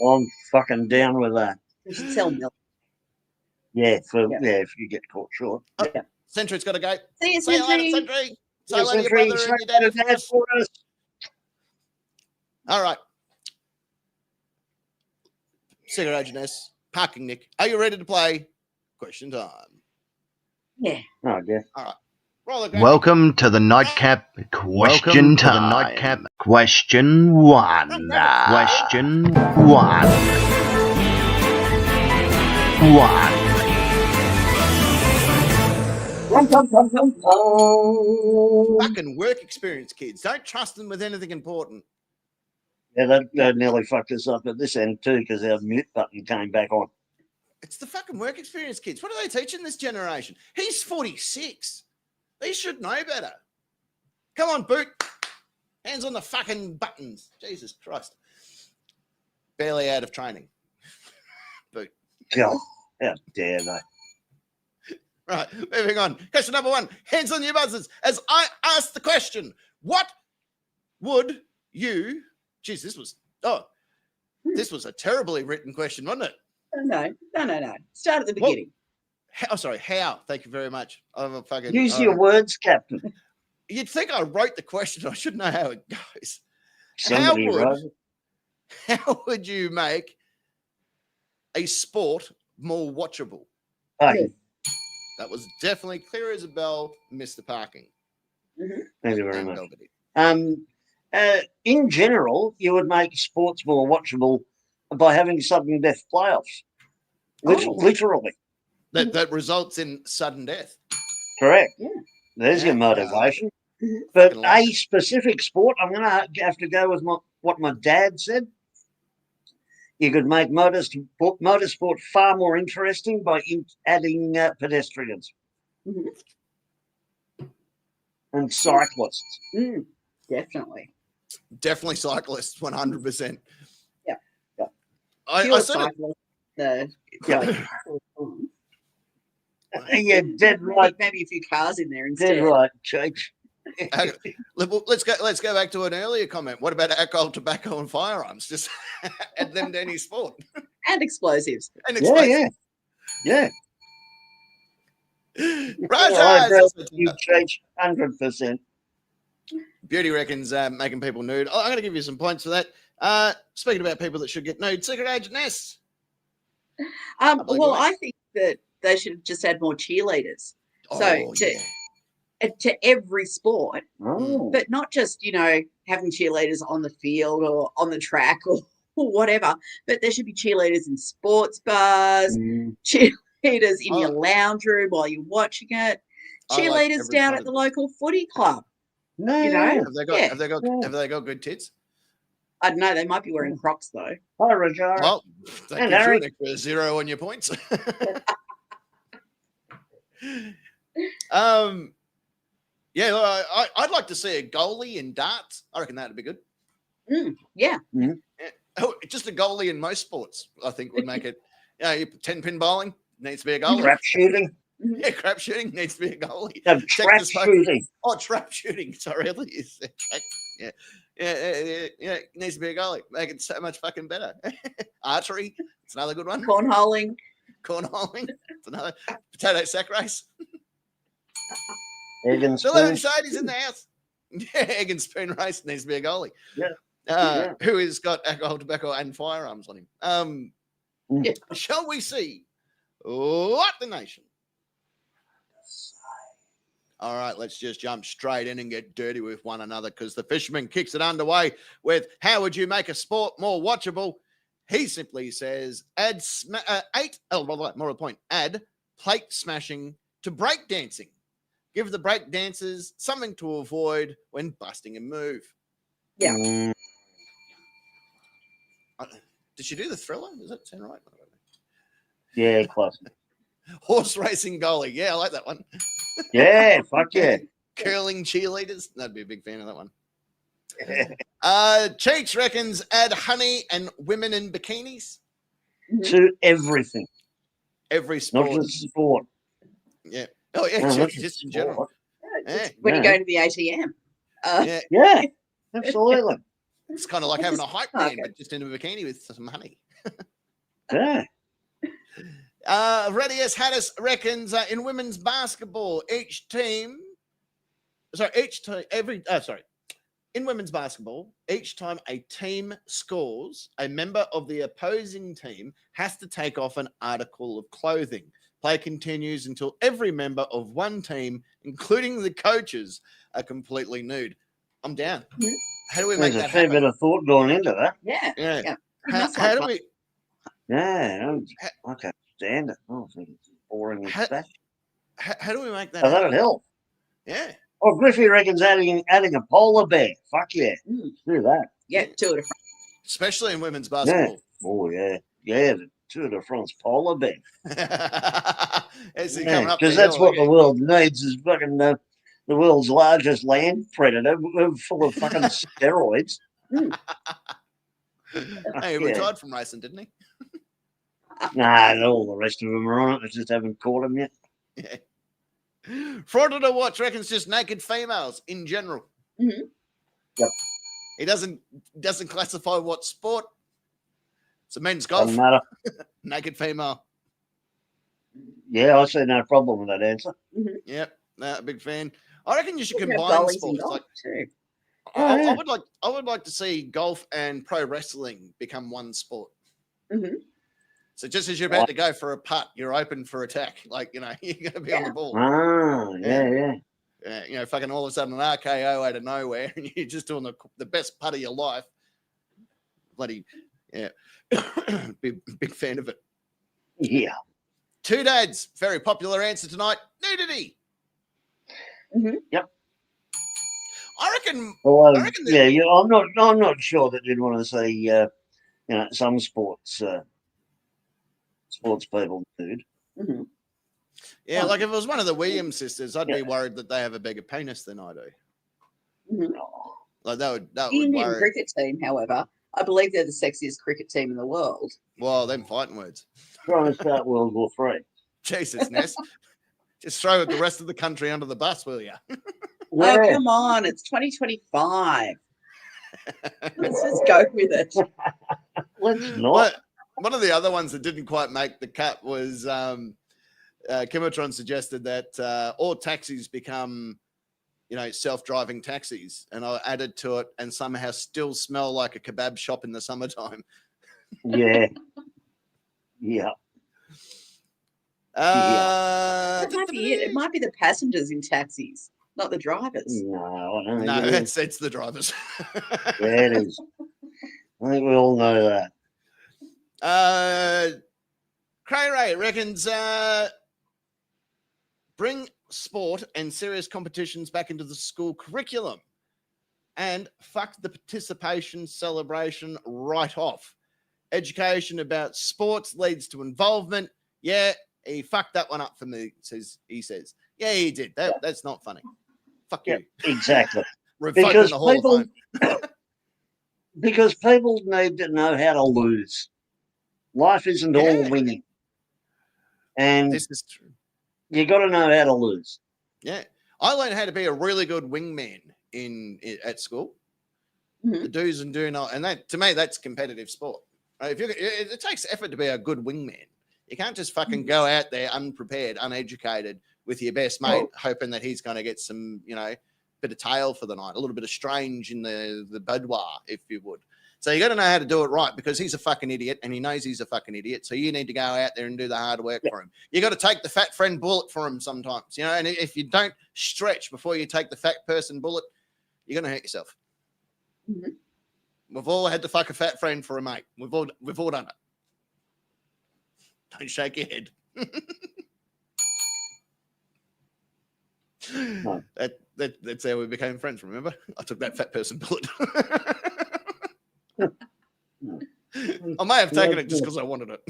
I'm fucking down with that. You should sell milk. Yeah, if you get caught short. Oh, yeah. Sentry's got to go. See you, Sentry. Say hello to your brother and your dad for us. All right. Cigarette Agent Parking Nick. Are you ready to play? Question time. Yeah. Oh, yeah. All right. Roll the Welcome to the nightcap question time. Question 1. Question 1. Fucking work experience, kids. Don't trust them with anything important. Yeah, that nearly fucked us up at this end too, because our mute button came back on. It's the fucking work experience, kids. What are they teaching this generation? He's 46. They should know better. Come on, Boot. Hands on the fucking buttons. Jesus Christ. Barely out of training. Boot. God, how dare they? Right, moving on. Question number 1. Hands on your buzzers. As I asked the question, what would you... Geez, this was a terribly written question, wasn't it? No. Start at the beginning. How? Thank you very much. I'm a fucking... Use your words, Captain. You'd think I wrote the question. I should know how it goes. Somebody wrote it. How would you make a sport more watchable? Hey, That was definitely clear as a bell, Mr. Parking. thank you very And much. Velvety. In general, you would make sports more watchable by having sudden death playoffs. Literally. That results in sudden death. Correct. Yeah. There's your Yeah. motivation. Mhm. But Fucking like a specific sport, I'm going to have to go with what my dad said. You could make motorsport far more interesting by adding pedestrians and cyclists. Definitely. Definitely cyclists, 100%. Yeah. I Pure said it. cyclist. You're dead right. Maybe a few cars in there Dead instead. right, Cheech. Let's go back to an earlier comment. What about alcohol, tobacco, and firearms? Just add them to any sport. And explosives. And Yeah. Raja, You Cheech, 100%. Beauty reckons making people nude. I'm going to give you some points for that. Speaking about people that should get nude, Secret Agent Ness. Well, I think that they should just add more cheerleaders. To every sport, but not just, having cheerleaders on the field or on the track or whatever, but there should be cheerleaders in sports bars, cheerleaders in your lounge room while you're watching it, cheerleaders down at the local footy club. Have they got good tits? I don't know. They might be wearing Crocs though. Hi, Rajara. Well, that gives you an extra 0 on your points. Yeah, I'd like to see a goalie in darts. I reckon that'd be good. Yeah. Oh, just a goalie in most sports, I think, would make it. 10-pin bowling needs to be a goalie. Crap shooting. Yeah, crap shooting needs to be a goalie. Trap shooting. Oh, trap shooting. Sorry, yeah, needs to be a goalie. Make it so much fucking better. Archery, it's another good one. Cornholing. It's another potato sack race. Egg and Still spoon. having shadies in the house. Yeah, egg and spoon race needs to be a goalie. Yeah. Who has got alcohol, tobacco, and firearms on him. Shall we see what the nation? All right, let's just jump straight in and get dirty with one another because the fisherman kicks it underway with how would you make a sport more watchable? He simply says, add plate smashing to break dancing. Give the break dancers something to avoid when busting a move. Yeah. Did she do the Thriller? Does that sound right? Yeah, close. Horse racing goalie. Yeah, I like that one. Yeah, fuck yeah. Curling cheerleaders. I'd be a big fan of that one. Cheech reckons add honey and women in bikinis. To everything. Every sport. Not just sport. Yeah. Oh, yeah, No, just in general. When you go to the ATM. Yeah, absolutely. It's kind of like having a hype man, but just in a bikini with some honey. Yeah. Reddy S. Hattis reckons in women's basketball, in women's basketball, each time a team scores, a member of the opposing team has to take off an article of clothing. Play continues until every member of one team, including the coaches, are completely nude. I'm down. How do we make There's that a fair happen? bit of thought going into that. Yeah. How do we? Yeah, I can't stand it. I think it's boring and stuff. How do we make that? Oh, that'd help. Yeah. Oh, Griffey reckons adding a polar bear. Fuck yeah. Do that. Yeah, Tour de France. Especially in women's basketball. Yeah. Oh, yeah. Yeah, the Tour de France polar bear. Because Because that's what the world needs is fucking the world's largest land predator, full of fucking steroids. Hey, he retired from racing, didn't he? Nah, all the rest of them are on it. I just haven't caught them yet. Yeah. Frauded or what? Reckons just naked females in general. Mm-hmm. Yep. He doesn't classify what sport. It's a men's golf. Doesn't matter. Naked female. Yeah, I see no problem with that answer. Mm-hmm. Yep, a big fan. I reckon you should Talking about combine goalies in sports. golf Like, too. I would like to see golf and pro wrestling become one sport. Mm-hmm. So just as you're about to go for a putt, you're open for attack. Like, you know, you're going to be on the ball. Ah, yeah. You know, fucking all of a sudden an RKO out of nowhere, and you're just doing the best putt of your life. Bloody, yeah. big fan of it. Yeah. Two dads, very popular answer tonight. Nudity. Mm-hmm. Yep. I reckon. Well, I reckon I'm not sure that you'd want to see, some sports people nude. Mm-hmm. Yeah, like if it was one of the Williams sisters, I'd be worried that they have a bigger penis than I do. Mm-hmm. Like that would The Indian worry. cricket team, however, I believe they're the sexiest cricket team in the world. Well, them fighting words. Trying to start World War III. Jesus, Ness. Just throw the rest of the country under the bus, will you? Oh, come on. It's 2025. Let's just go with it. Let's not. One of the other ones that didn't quite make the cut was Kimatron suggested that all taxis become, self-driving taxis. And I added to it and somehow still smell like a kebab shop in the summertime. Yeah. Yeah. That might be it. It might be the passengers in taxis, not the drivers. No, I don't think No, it is. it's the drivers. Yeah, it is. I think we all know that. Cray Ray reckons bring sport and serious competitions back into the school curriculum and fuck the participation celebration right off. Education about sports leads to involvement. Yeah, he fucked that one up for me, he says. Yeah, he did. That's not funny. Fuck you. Exactly. Because because people need to know how to lose. Life isn't all winning. And this is true. You got to know how to lose. Yeah. I learned how to be a really good wingman at school. Mm-hmm. The do's and do not. And that, to me, that's competitive sport. Right? It takes effort to be a good wingman. You can't just fucking go out there unprepared, uneducated with your best mate, hoping that he's going to get some, bit of tail for the night, a little bit of strange in the boudoir, if you would. So you got to know how to do it right because he's a fucking idiot and he knows he's a fucking idiot. So you need to go out there and do the hard work for him. You got to take the fat friend bullet for him sometimes, and if you don't stretch before you take the fat person bullet, you're going to hurt yourself. Mm-hmm. We've all had to fuck a fat friend for a mate. We've all done it. Don't shake your head. No. That's how we became friends, remember? I took that fat person bullet. I may have taken it just because I wanted it.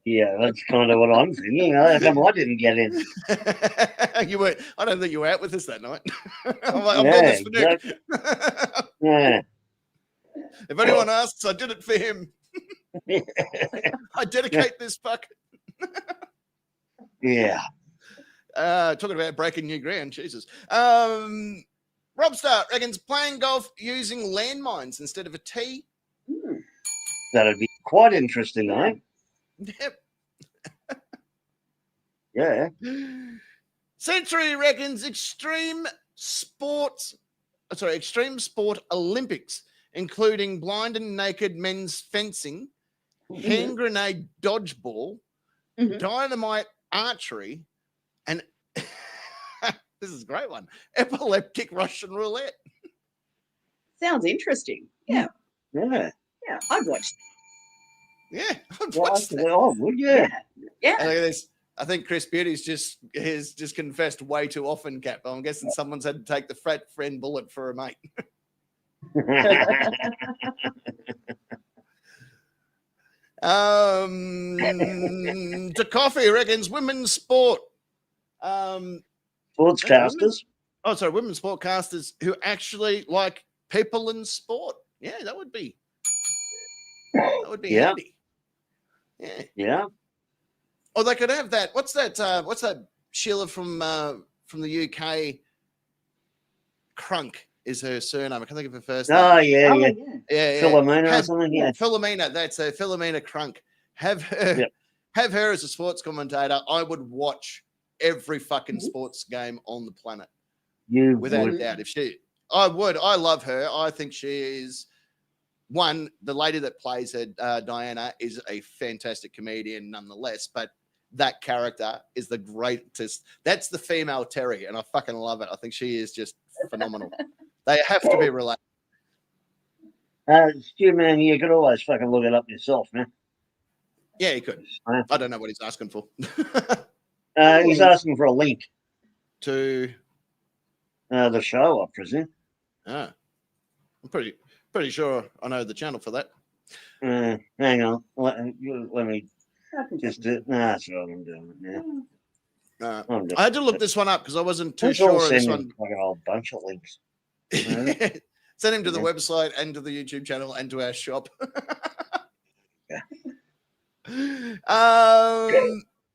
Yeah, that's kind of what I'm thinking. How come I didn't get in? You weren't. I don't think you were out with us that night. I'm doing this for Nick. Yeah. If anyone asks, I did it for him. I dedicate this fuck. Yeah. Talking about breaking new ground, Jesus. Rob Starr reckons playing golf using landmines instead of a tee. That'd be quite interesting, eh? Yep. Yeah. Century reckons extreme sport Olympics, including blind and naked men's fencing, hand grenade dodgeball, dynamite archery, and this is a great one, epileptic Russian roulette. Sounds interesting. Yeah. Yeah. Yeah, I'd watch. Yeah, I'd watch that. Oh, would you? Yeah. Look at this. I think Chris Beauty's just confessed way too often, Cap. I'm guessing someone's had to take the fat friend bullet for a mate. To coffee reckons women's sport. Sportscasters. Oh, sorry, women sportcasters who actually like people in sport. Yeah, that would be Yeah. handy. Yeah. Yeah. Or they could have that. What's that Sheila from the UK? Crunk is her surname. I can't think of her first name. Oh, yeah, yeah. Yeah. Philomena or something, yeah. Philomena, that's her. Philomena Crunk. Have her as a sports commentator. I would watch every fucking sports game on the planet. Without a doubt. I would. I love her. I think she is the lady that plays her, Diana, is a fantastic comedian nonetheless, but that character is the greatest. That's the female Terry, and I fucking love it. I think she is just phenomenal. They have to be related. Stu, man, you could always fucking look it up yourself, man. Yeah, he could. I don't know what he's asking for. He's asking for a link to the show, I presume. I'm pretty sure I know the channel for that. Hang on. Let me just do it. No, that's what I'm doing now. I had to look this one up because I wasn't too sure of this one. Like a whole bunch of links. Send him to the website and to the YouTube channel and to our shop.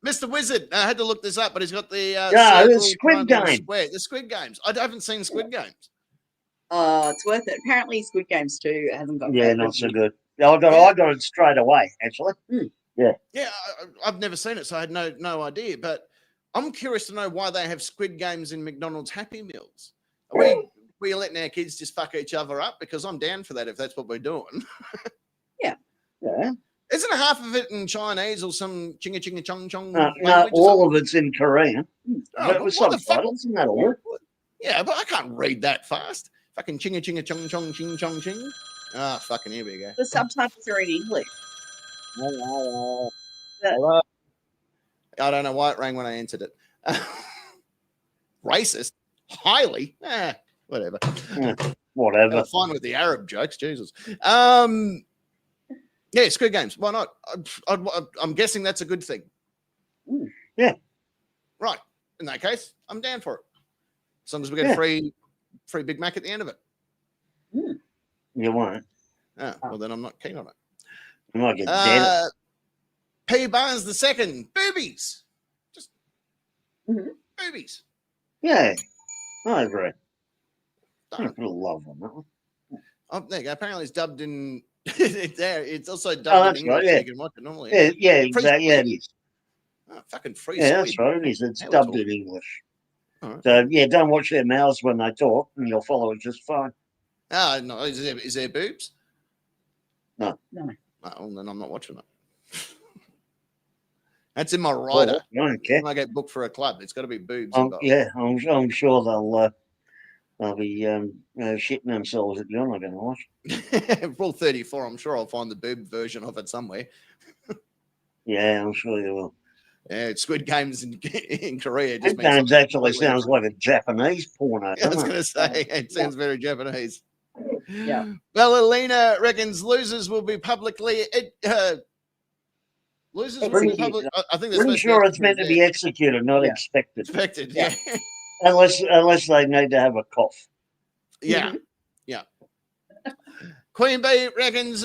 Mr. Wizard, I had to look this up, but he's got the Squid Game. The Squid Games. I haven't seen Squid Games. It's worth it. Apparently, Squid Games 2 hasn't got. Yeah, not so good. I got it straight away. Actually, yeah. I've never seen it, so I had no idea. But I'm curious to know why they have Squid Games in McDonald's Happy Meals. Are we letting our kids just fuck each other up? Because I'm down for that if that's what we're doing. Yeah. Isn't half of it in Chinese or some chinga chinga chong chong? No, all of it's in Korean. But with subtitles, isn't that all? Yeah, but I can't read that fast. Fucking chinga chinga chong chong ching chong ching. Fucking here we go. The subtitles are in English. Hello. I don't know why it rang when I answered it. Racist? Highly? Whatever. Whatever. Fine with the Arab jokes, Jesus. Yeah, Squid Games. Why not? I'm guessing that's a good thing. Yeah. Right. In that case, I'm down for it. As long as we get a free Big Mac at the end of it. You won't. Well, then I'm not keen on it. You might get dead. P. Barnes the second. Boobies. Just boobies. Yeah. I agree. I put a love on that one. Oh, there you go. Apparently it's dubbed in there. It's also dubbed in English, so you can watch it normally. Yeah, exactly. Yeah, it is. Fucking free. Yeah, that's right. It is. It's dubbed in English. Right. So don't watch their mouths when they talk, and you'll follow it just fine. No. Is there boobs? No. Well, then I'm not watching it. That's in my rider. I don't care. When I get booked for a club, it's got to be boobs. I'm sure they'll be shitting themselves if you're not going to watch. Rule 34. I'm sure I'll find the boob version of it somewhere. Yeah, I'm sure you will. Yeah, it's Squid Games in Korea. Squid Games actually sounds like a Japanese porno. I was going to say, it sounds very Japanese. Yeah. Well, Alina reckons losers will be publicly. Losers will be public. I think pretty sure it's meant to be executed, not expected. Expected, yeah. Unless they need to have a cough. Yeah. Queen Bee reckons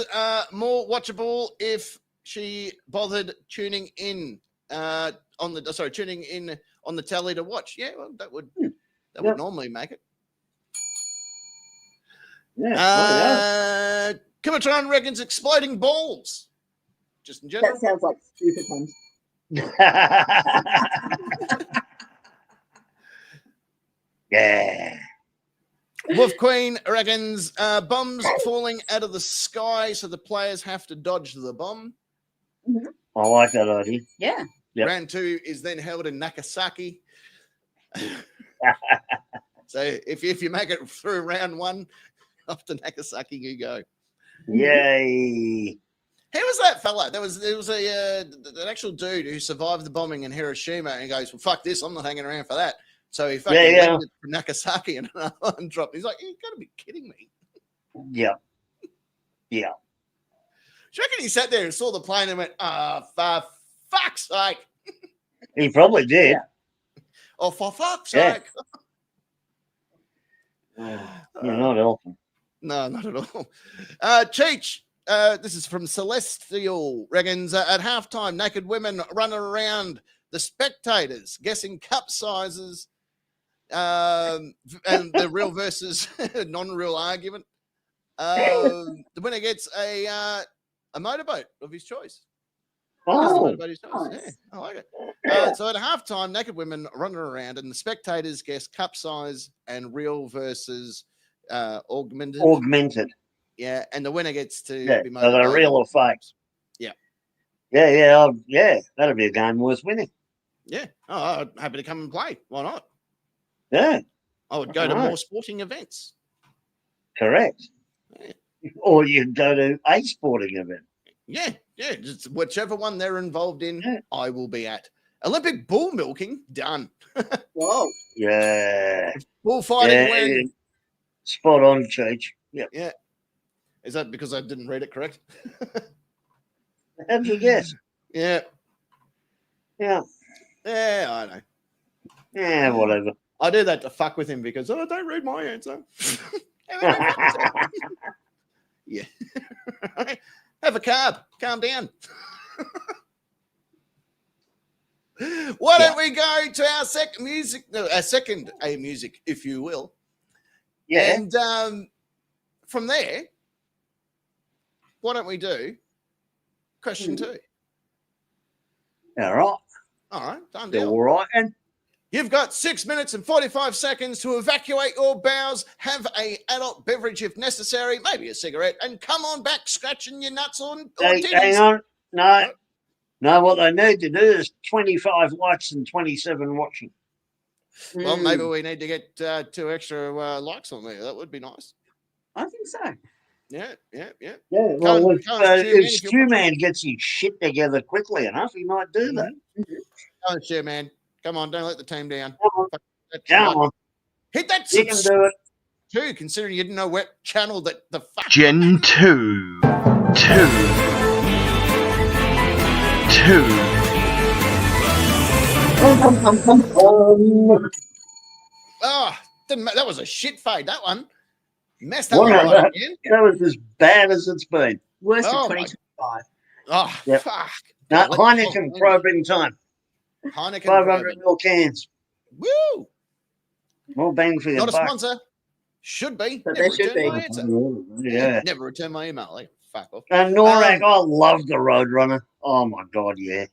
more watchable if she bothered tuning in on the telly to watch. Yeah, well, that would normally make it. Yeah. Kimatron reckons exploding balls. Just in general. That sounds like stupid ones. Yeah. Wolf Queen reckons bombs falling out of the sky, so the players have to dodge the bomb. I like that idea. Yeah. Yep. Round 2 is then held in Nagasaki. So if you make it through round 1, off to Nagasaki you go. Yay. Who was that fella? There was an actual dude who survived the bombing in Hiroshima, and he goes, "Well, fuck this! I'm not hanging around for that." So he fucking went to Nagasaki and another one dropped. He's like, "You got to be kidding me!" Yeah. Do you reckon he sat there and saw the plane and went, for fuck's sake"? He probably did. Oh, for fuck's sake! You're not helping. No, not at all. Cheech, this is from Celestial. Reckons at halftime, naked women running around the spectators, guessing cup sizes, and the real versus non-real argument. The winner gets a motorboat of his choice. Oh, nice. Yeah, I like it. So at halftime, naked women running around, and the spectators guess cup size and real versus augmented. augmented. Yeah, and the winner gets to Yeah, be are they motivated. real or fake? Yeah. Yeah. That'd be a game worth winning. Yeah. Oh, I'm happy to come and play. Why not? Yeah, I would go to Right. more sporting events. correct. Yeah. Or you'd go to a sporting event. Yeah, just whichever one they're involved in, Yeah. I will be at. Olympic bull milking, done. Whoa. Yeah. Bullfighting Yeah, when. yeah. Spot on, Cheech. Yeah. Yeah. Is that because I didn't read it correct? How'd you guess? Yeah. Yeah. Yeah, I know. Yeah, whatever. I do that to fuck with him because don't read my answer. Yeah. Have a carb. Calm down. Why don't we go to our second music, if you will. Yeah. And from there, why don't we do question 2? All right. All right, done You're deal. all right. And You've got 6 minutes and 45 seconds to evacuate your bowels, have a adult beverage if necessary, maybe a cigarette, and come on back scratching your nuts or hang titties. on. No, what they need to do is 25 likes and 27 watching. Well, maybe we need to get 2 extra likes on there. That would be nice. I think so. Yeah. Yeah, Go well, and- if, go and tune in if if you're Stu watching. Man gets his shit together quickly enough, he might do that. Go on, share, man. Come on, don't let the team down. Come on. Hit that You can do it. too, considering you didn't know what channel that the fuck. Gen 2. 2. Oh, that was a shit fade, that one. Messed that What one about up again. That was as bad as it's been. Worst Oh, of my- 2025. Oh, Yep. fuck. No, Let the Heineken whole- probing time. Heineken 500 bourbon. ml cans. Woo! More bang for your Not a buck. sponsor. Should be. But Never there should return be. my answer. Yeah. Never return my email. Like, fuck off. And Norak, I love the Roadrunner. Oh my God, yeah.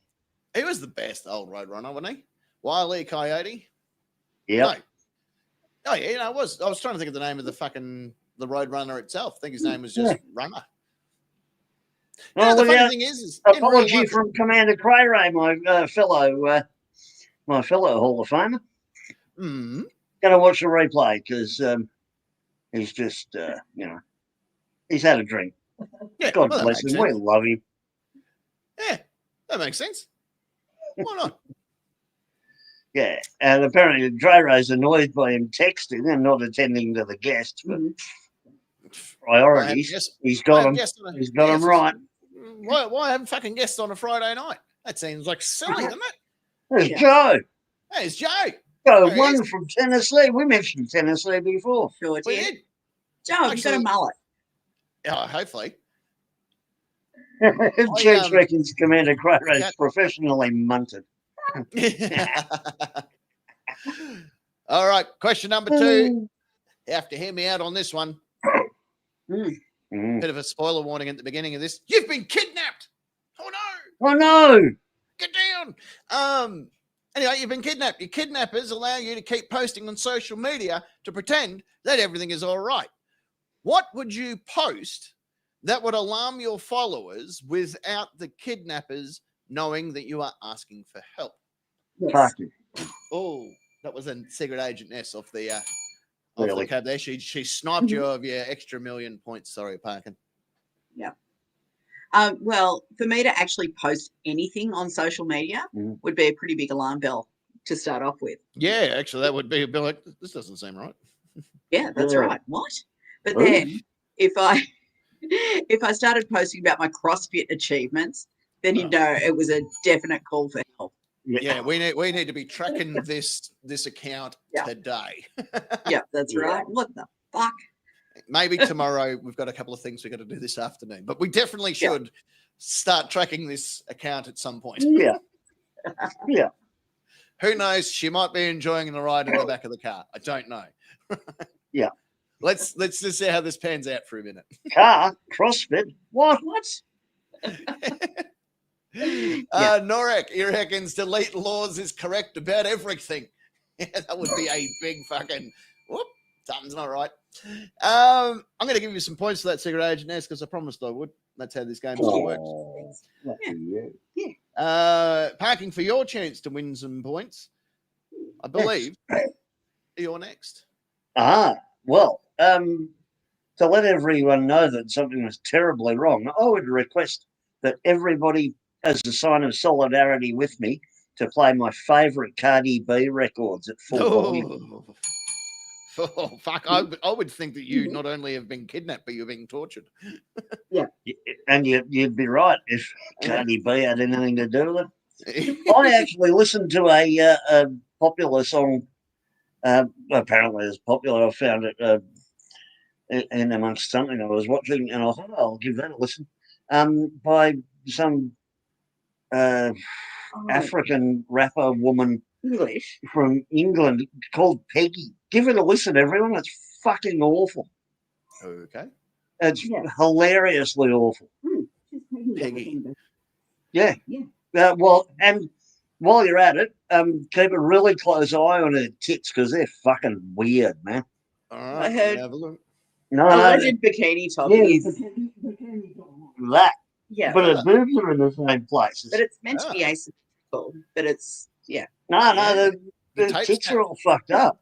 He was the best old Roadrunner, wasn't he? Wile E. Coyote. Yep. No. Oh yeah, I was trying to think of the name of the Roadrunner itself. I think his name was just Runner. Oh, The well, funny yeah. thing is in real Apology life, from Commander Cray Ray, my fellow Hall of Famer. Mm, Going to watch the replay because he's just, he's had a drink. yeah, God well, that bless makes him. We sense. love him. Yeah, that makes sense. Why not? Yeah, and apparently Dre Ray's annoyed by him texting and not attending to the guests, but priorities. He's got them. He's got them right. Why have fucking guests on a Friday night? That seems like silly, doesn't it? There's Joe. Hey, it's Joe. Joe, There he one is. from Tennessee. We mentioned Tennessee before. Sure We did. did. Joe, have you got a Actually- mullet? Oh, hopefully. Church reckons Commander Cray Ray's Yeah. professionally munted. All right, question number 2. You have to hear me out on this one. Mm. Bit of a spoiler warning at the beginning of this. You've been kidnapped. Oh no! Oh no! Get down. Anyway, you've been kidnapped. Your kidnappers allow you to keep posting on social media to pretend that everything is all right. What would you post that would alarm your followers without the kidnappers knowing that you are asking for help? Fuck you. Oh, that was a secret agent S off the Really? cab there. She sniped you of your extra million points. Sorry, Parkin. Well, for me to actually post anything on social media would be a pretty big alarm bell to start off with. Yeah, actually, that would be a bit like, this doesn't seem right. Yeah, that's Yeah. right. What? But Oof. then if I started posting about my CrossFit achievements, then you'd know it was a definite call for help. Yeah, we need to be tracking this account today. Yeah, that's right. What the fuck? Maybe tomorrow. We've got a couple of things we've got to do this afternoon, but we definitely should start tracking this account at some point. Yeah. Yeah. Who knows? She might be enjoying the ride in the back of the car. I don't know. Yeah. Let's just see how this pans out for a minute. Car, CrossFit. What? Norek, he reckons delete laws is correct about everything. Yeah, that would be a big fucking whoop. Something's not right. I'm going to give you some points for that cigarette agent because I promised I would. That's how this game still works. Parking for your chance to win some points. I believe you're next. Well, to let everyone know that something was terribly wrong, I would request that everybody, as a sign of solidarity with me, to play my favourite Cardi B records at full volume. Oh, fuck. I would think that you not only have been kidnapped, but you're being tortured. Yeah. And you'd be right if Cardi B had anything to do with it. I actually listened to a popular song. Apparently it's popular. I found it in amongst something I was watching, and I thought, I'll give that a listen. By some African rapper woman English from England called Peggy. Give it a listen, everyone. It's fucking awful. Okay. It's hilariously awful. Peggy. Yeah. Well, and while you're at it, keep a really close eye on her tits because they're fucking weird, man. All right. I heard have a look. No, alleged bikini top is that. yeah, But her boobs are in the same places. but it's meant to be asymmetrical. But it's No, the tits are all fucked up.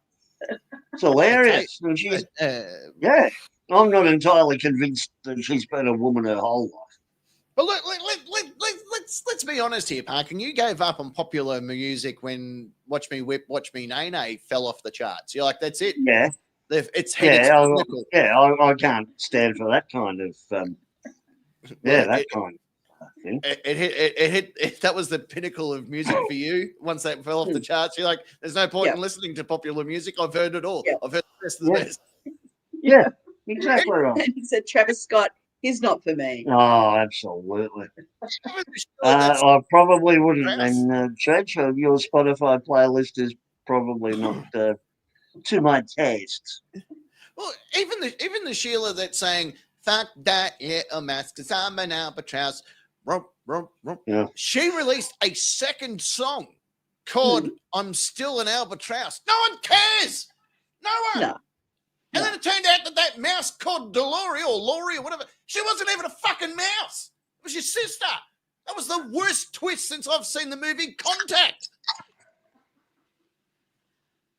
It's hilarious. And she's, I'm not entirely convinced that she's been a woman her whole life. But look, let's be honest here, Parkin. You gave up on popular music when Watch Me Whip, Watch Me Nay Nay fell off the charts. You're like, that's it. Yeah. It's I can't stand for that kind of that kind of thing. It hit. That was the pinnacle of music for you. Once that fell off the charts, you're like, there's no point in listening to popular music. I've heard it all. I've heard the best of the best. Yeah, exactly right. And he said, Travis Scott, he's not for me. Oh, absolutely. I probably wouldn't. And Church, your Spotify playlist is probably not to my taste. Well, even the Sheila that's saying, fuck that, a mask, because I'm an albatross. She released a second song called I'm Still an Albatross. No one cares. No one. No. And then it turned out that mouse called Laurie or whatever, she wasn't even a fucking mouse. It was your sister. That was the worst twist since I've seen the movie Contact.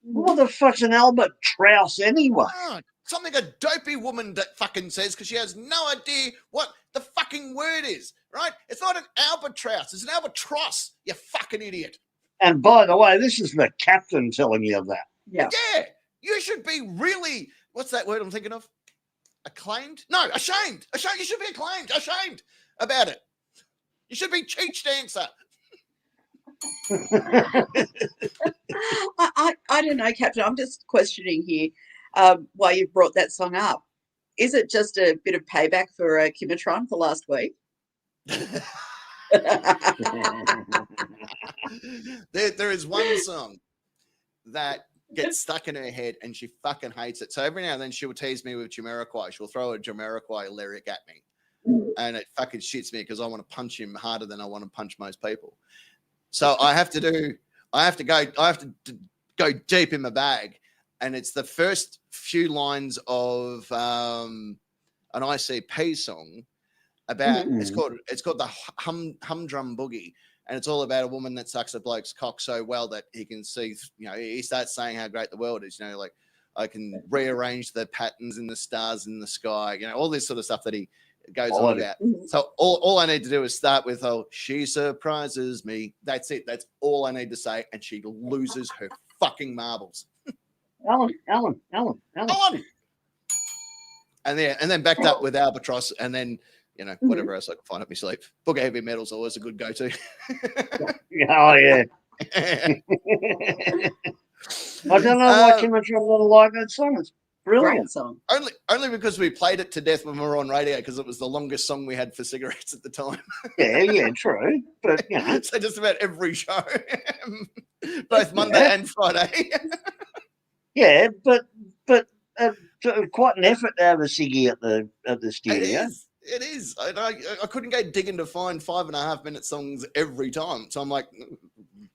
What the fuck's an albatross anyway? Something a dopey woman that fucking says because she has no idea what the fucking word is, right? It's not an albatross. It's an albatross, you fucking idiot. And by the way, this is the captain telling you that. Yeah. Yeah. You should be really, what's that word I'm thinking of? Acclaimed? No, ashamed. You should be ashamed about it. You should be Cheech Dancer. I don't know, Captain. I'm just questioning here why you brought that song up. Is it just a bit of payback for Kimatron for last week? There is one song that gets stuck in her head and she fucking hates it. So every now and then she will tease me with Jamiroquai. She'll throw a Jamiroquai lyric at me. And it fucking shits me because I want to punch him harder than I want to punch most people. So I have to go deep in my bag. And it's the first few lines of an ICP song about it's called the humdrum boogie. And it's all about a woman that sucks a bloke's cock so well that he can see, he starts saying how great the world is, like I can rearrange the patterns in the stars in the sky, all this sort of stuff that he goes on about. So all I need to do is start with, she surprises me. That's it. That's all I need to say. And she loses her fucking marbles. Alan. And then backed up with Albatross and then, whatever else I can find up my sleeve. Book of Heavy Metal's always a good go-to. Oh, yeah. I don't know why Kim and Trump don't like that song. It's Great brilliant. song. Only because we played it to death when we were on radio because it was the longest song we had for cigarettes at the time. Yeah, true. But, you know. So just about every show, both Monday and Friday. Yeah, but quite an effort to have a ciggy at the studio. It is. I couldn't go digging to find 5.5 minute songs every time. So I'm like,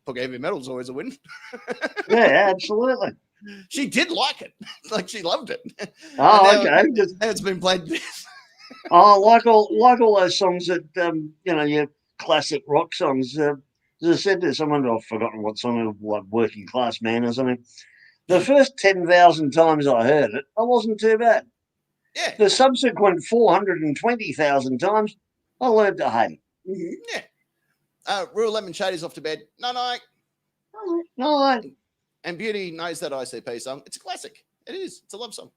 Pook Heavy Metal's always a win. Yeah, absolutely. She did like it. Like she loved it. Oh, okay. Now it's been played. Oh, like all those songs that your classic rock songs. As I said to someone, I've forgotten what song, like Working Class Man or something. The first 10,000 times I heard it, I wasn't too bad. Yeah. The subsequent 420,000 times, I learned to hate it. Mm-hmm. Yeah. Real Lemon Shady's off to bed. No. And Beauty knows that ICP song. It's a classic. It is. It's a love song.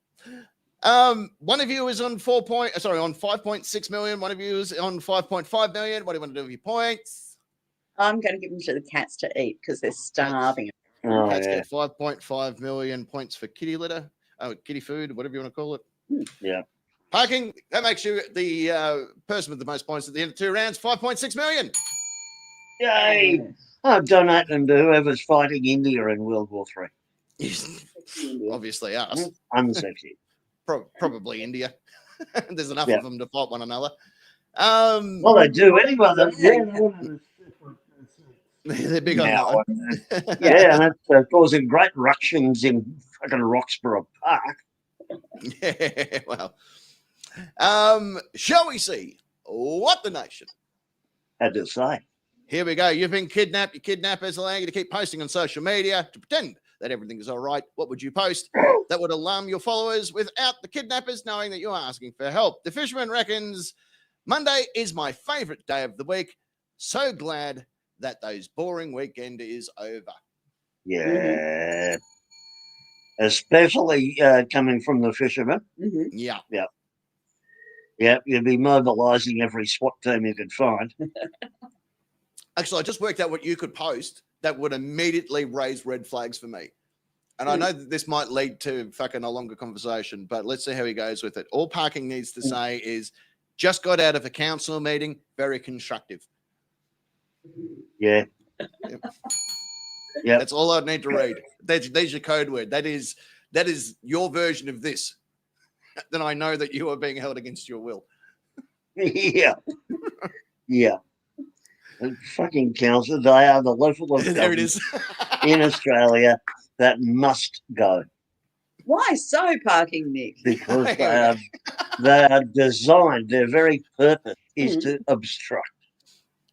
One of you is on 5.6 million. One of you is on 5.5 million. What do you want to do with your points? I'm going to give them to the cats to eat because they're starving. Cats get 5.5 million points for kitty litter. Kitty food, whatever you want to call it. Yeah. Parking, that makes you the person with the most points at the end of 2 rounds, 5.6 million. Yay. I'll donate them to whoever's fighting India in World War III. Obviously us. Unsexy. Probably India. There's enough of them to fight one another. Well, they do anyway. They're big on that one. Yeah, and that's causing great ructions in fucking Roxborough Park. Yeah, well. Shall we see what the nation had to say? Here we go. You've been kidnapped. Your kidnappers allow you to keep posting on social media to pretend that everything is all right. What would you post that would alarm your followers without the kidnappers knowing that you're asking for help? The fisherman reckons Monday is my favorite day of the week. So glad that those boring weekend is over. Yeah. Especially coming from the fishermen. Mm-hmm. Yeah. Yeah, you'd be mobilising every SWAT team you could find. Actually, I just worked out what you could post that would immediately raise red flags for me. And I know that this might lead to fucking a longer conversation, but let's see how he goes with it. All Parking needs to say is, just got out of a council meeting, very constructive. Yeah. Yep. Yeah. That's all I need to read. There's your code word. That is your version of this. Then I know that you are being held against your will. Yeah. Yeah. The fucking council, they are the level of There it is. in Australia that must go. Why so, Parking Nick? Because they are designed, their very purpose is to obstruct.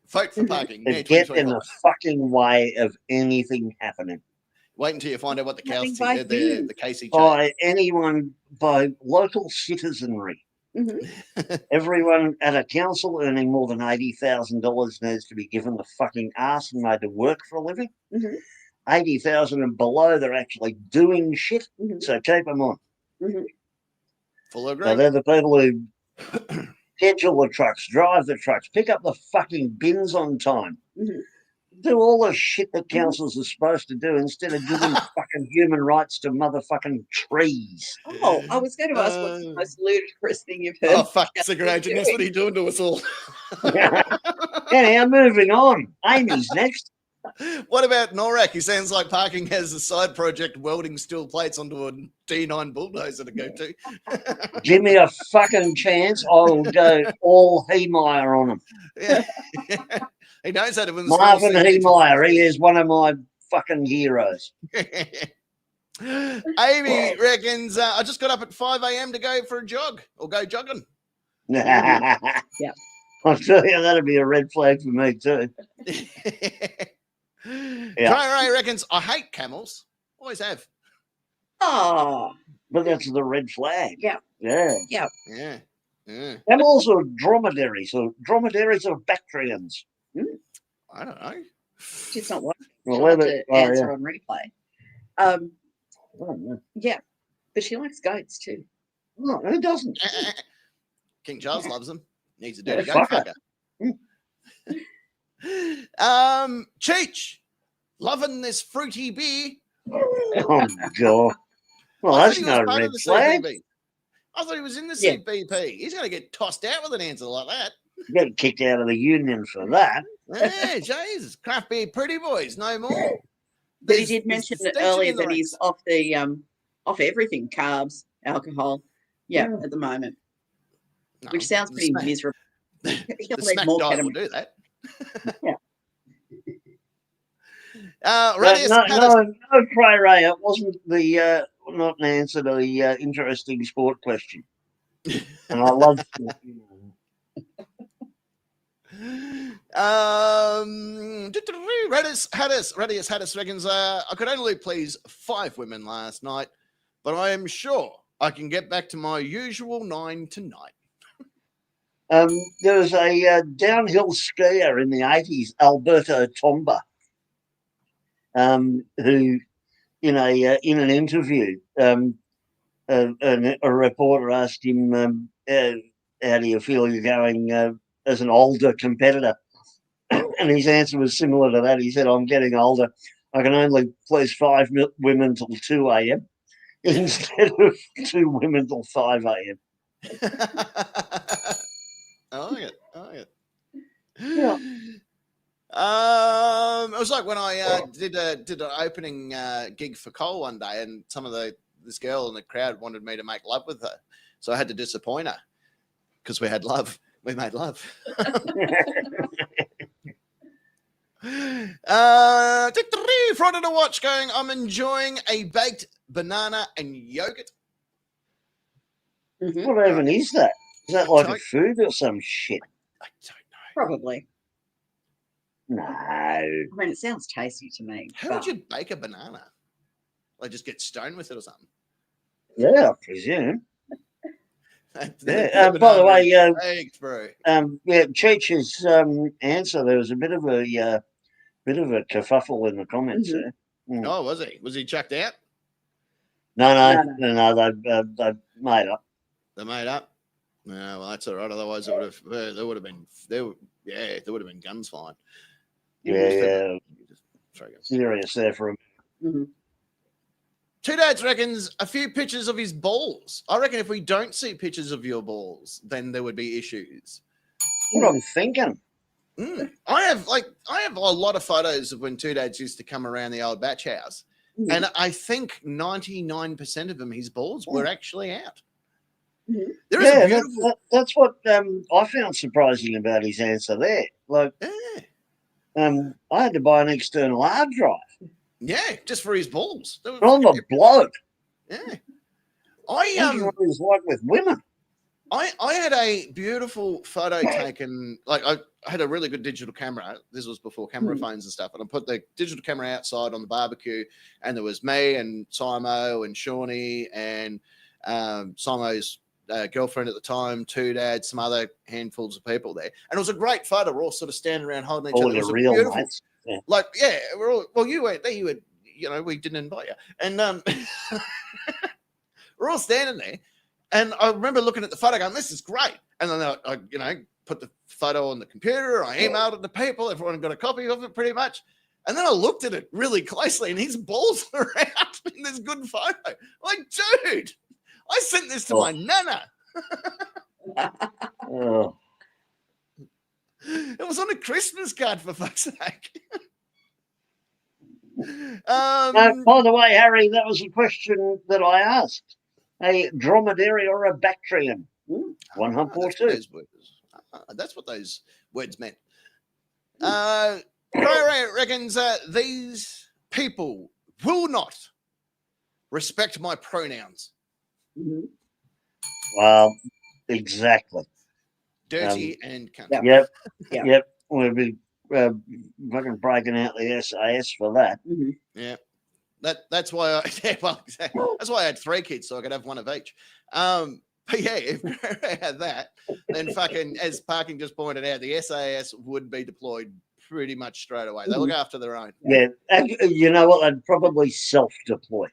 Vote for Parking. To get in the fucking way of anything happening. Wait until you find out what the KCJ By local citizenry. Mm-hmm. Everyone at a council earning more than $80,000 needs to be given the fucking arse and made to work for a living. Mm-hmm. 80,000 and below, they're actually doing shit. Mm-hmm. So keep them on. Mm-hmm. Full agree. So they're the people who schedule the trucks, drive the trucks, pick up the fucking bins on time. Mm-hmm. Do all the shit that councils are supposed to do instead of giving fucking human rights to motherfucking trees. Oh, I was going to ask what's the most ludicrous thing you've heard. Oh, fuck, Cigarette Agent. That's what are you doing to us all? Anyhow, moving on. Amy's next. What about Norak? He sounds like Parking has a side project welding steel plates onto a D9 bulldozer to go to. Give me a fucking chance. I will go all Heemeyer on him. Yeah. He knows how to win the Marvin Heemeyer. He is one of my fucking heroes. Amy reckons, I just got up at 5 a.m. to go for a jog or go jogging. Yeah. I'll tell you, that'd be a red flag for me too. Ray reckons, I hate camels. Always have. Oh. But that's the red flag. Yeah. Yeah. Yeah. Yeah. Yeah. Camels are dromedaries, or dromedaries are Bactrians. I don't know. She's not one. Well, She'll have to answer on replay. Yeah. But she likes goats too. Oh, who doesn't? King Charles loves them. Needs a dirty goat fucker. Cheech Loving this fruity beer. Oh, God. Well, I thought that's he was no part red of the flag. CPB. I thought he was in the Yeah. CPP. He's going to get tossed out with an answer like that. Get kicked out of the union for that. Yeah, Jesus. Craft beer pretty boys, no more. But he did mention there's earlier in the that he's ranks. off everything, carbs, alcohol. Yeah, at the moment, No, which sounds the pretty snack- miserable. The He'll need snack more diet will ketamine. do that. Yeah. No, Cray Ray, it wasn't the not an answer to the interesting sport question. And I love sport. Radius reckons I could only please 5 women last night, but I am sure I can get back to my usual 9 tonight. There was a downhill skier in the 80s, Alberto Tomba, who, in an interview, a reporter asked him, how do you feel you're going as an older competitor? And his answer was similar to that. He said, I'm getting older. I can only please 5 women till 2 a.m. instead of 2 women till 5 a.m. I like it. Yeah. It was like when I did an opening gig for Cole one day, and this girl in the crowd wanted me to make love with her, so I had to disappoint her because we made love. Friday to watch going. I'm enjoying a baked banana and yogurt. Mm-hmm. What even is that? Is that like a food or some shit? I don't know. Probably. No. I mean, it sounds tasty to me. How would you bake a banana? Like just get stoned with it or something? Yeah, I presume. Yeah. By the way, baked, bro. Cheech's answer, there was a bit of a kerfuffle in the comments there. Mm. Oh, was he? Was he chucked out? No, they've made up. They made up. No, well, that's all right. Otherwise, there would have been guns flying. Yeah. Serious there for him. Mm-hmm. Two Dads reckons a few pictures of his balls. I reckon if we don't see pictures of your balls, then there would be issues. What I'm thinking. I have a lot of photos of when Two Dads used to come around the old batch house, and I think 99% of them, his balls were actually out. Mm-hmm. There is a beautiful. That's what I found surprising about his answer there. Like, I had to buy an external hard drive. Yeah, just for his balls. On the bloke. Yeah. What it's like with women. I had a beautiful photo taken. Like I had a really good digital camera. This was before camera phones and stuff. And I put the digital camera outside on the barbecue, and there was me and Simo and Shawnee and Simo's girlfriend at the time, Two Dads, some other handfuls of people there. And it was a great photo. We're all sort of standing around holding each other. It was a real beautiful, mates. Yeah. like, yeah, we're all, well, you weren't there. You were, we didn't invite you. And we're all standing there. And I remember looking at the photo going, this is great. And then I put the photo on the computer. I emailed it to people. Everyone got a copy of it pretty much. And then I looked at it really closely, and his balls were out in this good photo. Like, dude, I sent this to my nana. Oh. It was on a Christmas card, for fuck's sake. By the way, Harry, that was a question that I asked. A dromedary or a Bactrian? One hump or two. That's what those words meant. Ray reckons these people will not respect my pronouns. Mm-hmm. Well, exactly. Dirty and cunt. Yep. We'll be fucking breaking out the SAS for that. Mm-hmm. Yeah. That's why that's why I had 3 kids, so I could have one of each. But yeah, if I had that, then fucking, as Parking just pointed out, the SAS would be deployed pretty much straight away. They look after their own. Yeah, you know what? They'd probably self-deploy.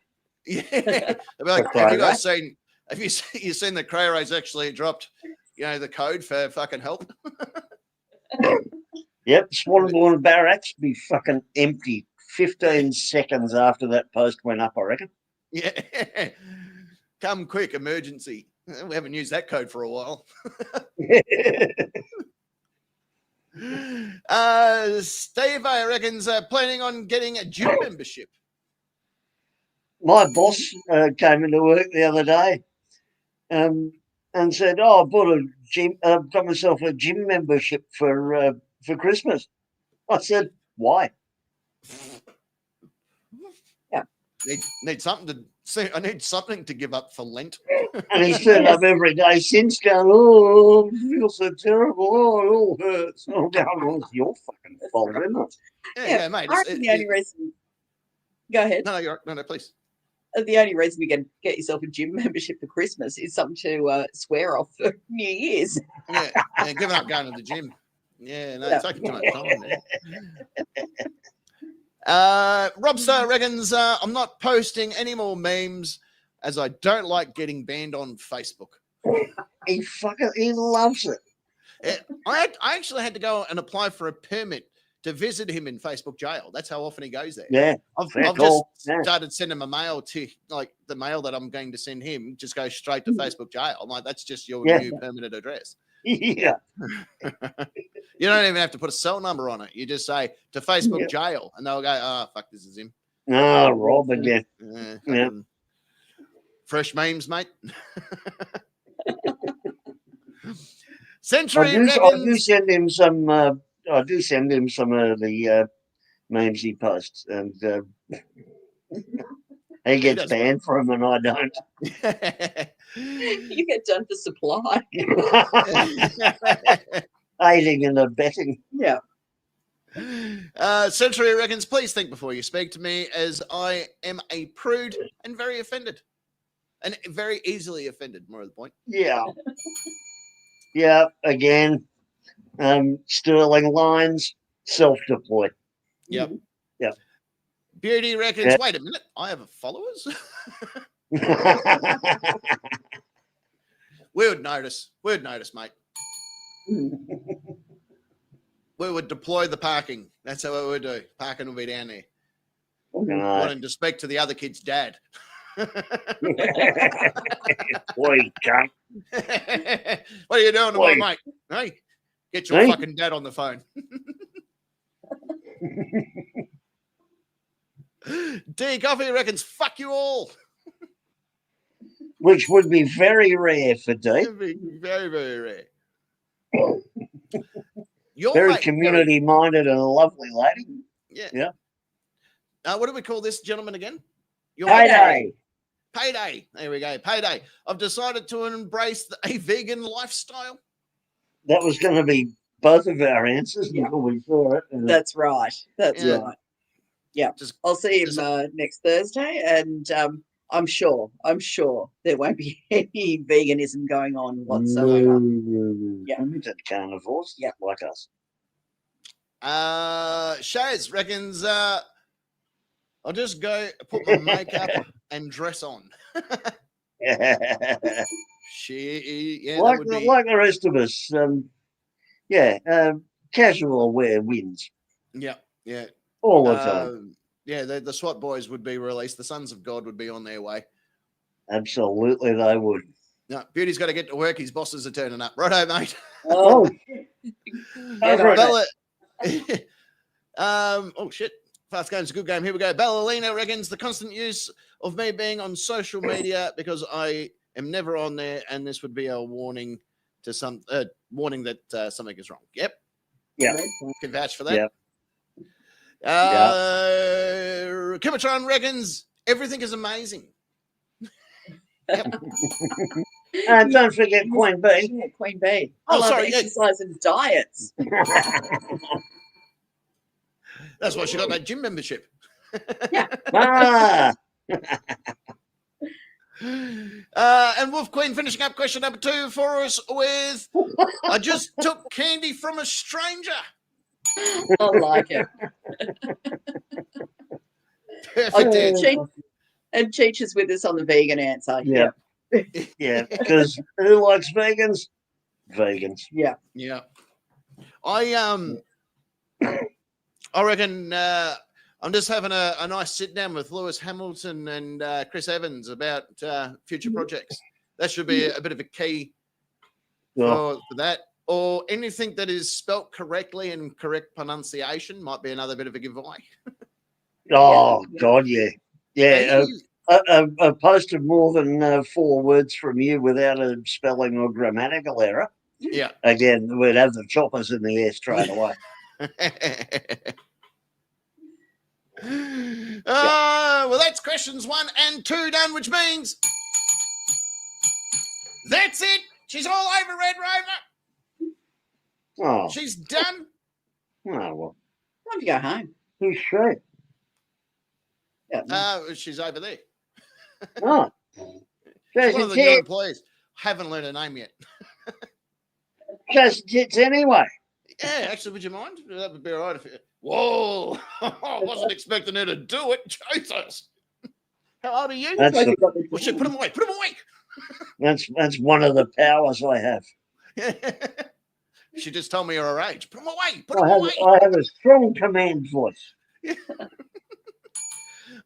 Yeah, they'd be like, have you guys seen? Have you seen the Cray Rays actually dropped? The code for fucking help. Yep, Swanbourne barracks be fucking empty 15 seconds after that post went up, I reckon. Yeah. Come quick, emergency. We haven't used that code for a while. Steve, I reckons, planning on getting a gym membership. My boss came into work the other day and said, "Oh, I bought a gym, got myself a gym membership for Christmas." I said, "Why?" Yeah. Need something to see. I need something to give up for Lent. And he's turned up every day since, going, "Oh, I feel so terrible. Oh, it all hurts." Oh, well, it's your fucking fault, isn't it? Yeah, mate. I reckon the only reason. Go ahead. No, please. The only reason you can get yourself a gym membership for Christmas is something to swear off for New Year's. Yeah, giving up going to the gym. Yeah, no, it's taking too much time, man. Rob Star reckons I'm not posting any more memes as I don't like getting banned on Facebook. He loves it. I actually had to go and apply for a permit to visit him in Facebook jail. That's how often he goes there. Yeah, I've just started sending him a mail to, like, the mail that I'm going to send him just goes straight to Facebook jail. I'm like, that's just your new permanent address. Yeah. You don't even have to put a cell number on it. You just say to Facebook jail, and they'll go, "Oh, fuck, this is him." Oh, Rob again. Fresh memes, mate. Century I do send him some. I do send him some of the memes he posts, and he gets banned for them, and I don't. You get done for supply. Aiding and abetting. Yeah. Century reckons, please think before you speak to me, as I am a prude and very offended. And very easily offended, more of the point. Yeah. Yeah, again, Sterling Lines, self-deployed. Yep. Yep. Beauty reckons, wait a minute, I have followers? We would notice, mate. We would deploy the parking. That's how we would do. Parking will be down there. Wanting to speak to the other kid's dad. Boy, cunt. What are you doing tomorrow, mate? Hey, get your fucking dad on the phone. D Coffee reckons, fuck you all. Which would be very rare for D. It'd be very, very rare. Very community-minded and a lovely lady. Yeah. What do we call this gentleman again? Payday. Payday. There we go. Payday. I've decided to embrace a vegan lifestyle. That was going to be both of our answers until we saw it. That's right. That's right. Yeah. I'll see him next Thursday, and I'm sure there won't be any veganism going on whatsoever. Yeah. Limited carnivores like us. Shaz reckons I'll just go put my makeup and dress on. Like the rest of us. Casual wear wins. Yeah. All the time. The SWAT boys would be released. The sons of God would be on their way. Absolutely, they would. No, Beauty's got to get to work. His bosses are turning up. Righto, mate. Oh, Bella. Oh shit. Fast game's a good game. Here we go. Ballerina reckons the constant use of me being on social media because I am never on there, and this would be a warning to warning that something is wrong. Yep. Yeah. Can vouch for that. Yeah. Kimatron reckons everything is amazing. Yep. And don't forget Queen B. Yeah, Queen B. Oh, sorry. Exercise and diets. That's why she got that gym membership. And Wolf Queen finishing up question number 2 for us with, I just took candy from a stranger. I like it. Perfect. And Cheech is with us on the vegan answer. Yeah. Yeah, because who likes vegans? Vegans. Yeah. I reckon I'm just having a nice sit down with Lewis Hamilton and Chris Evans about future projects. That should be a bit of a key for that. Or anything that is spelt correctly and correct pronunciation might be another bit of a giveaway. Oh, God, yeah. Yeah, a post of more than 4 words from you without a spelling or grammatical error. Yeah. Again, we'd have the choppers in the air straight away. Well, that's questions 1 and 2 done, which means that's it. She's all over Red Rover. Oh. She's done. Oh, well. Time to go home. Who's she? She's over there. Oh. She's one of the new employees. Haven't learned her name yet. Just jits anyway. Yeah, actually, would you mind? That would be all right if it... Whoa! I wasn't expecting her to do it. Jesus. How old are you? Well, shit, put them away. Put them away. That's one of the powers I have. She just told me her age. Put them away. Put them away. I have a strong command voice. I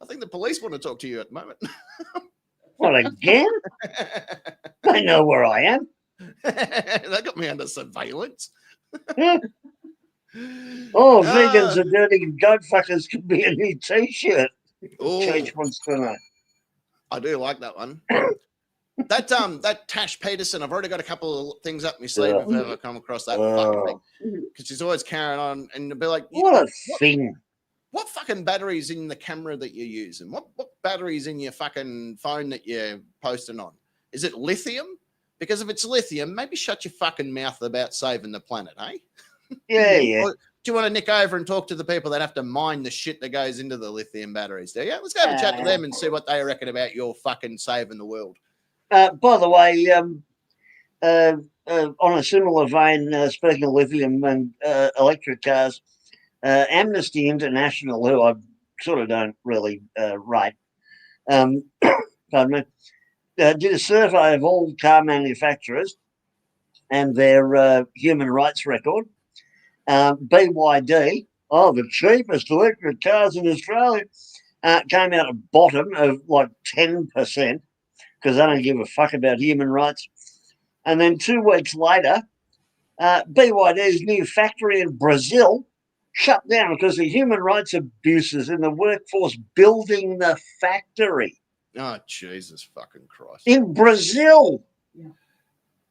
think the police want to talk to you at the moment. What, again? They know where I am. They got me under surveillance. Oh, vegans are dirty goat fuckers could be a new t-shirt. Change wants to know. I do like that one. That Tash Peterson, I've already got a couple of things up my sleeve if I've ever come across that fucking thing. Because she's always carrying on and be like, what a thing. What fucking battery's in the camera that you're using? What battery's in your fucking phone that you're posting on? Is it lithium? Because if it's lithium, maybe shut your fucking mouth about saving the planet, eh? Yeah. Or do you want to nick over and talk to the people that have to mine the shit that goes into the lithium batteries? Do you? Let's go have a chat to them and see what they reckon about your fucking saving the world. By the way, on a similar vein, speaking of lithium and electric cars, Amnesty International, who I sort of don't really rate, pardon me, did a survey of all car manufacturers and their human rights record. BYD, the cheapest electric cars in Australia, came out at bottom of like 10% because they don't give a fuck about human rights. And then 2 weeks later, BYD's new factory in Brazil shut down because of human rights abuses in the workforce building the factory. Oh, Jesus fucking Christ. In Brazil.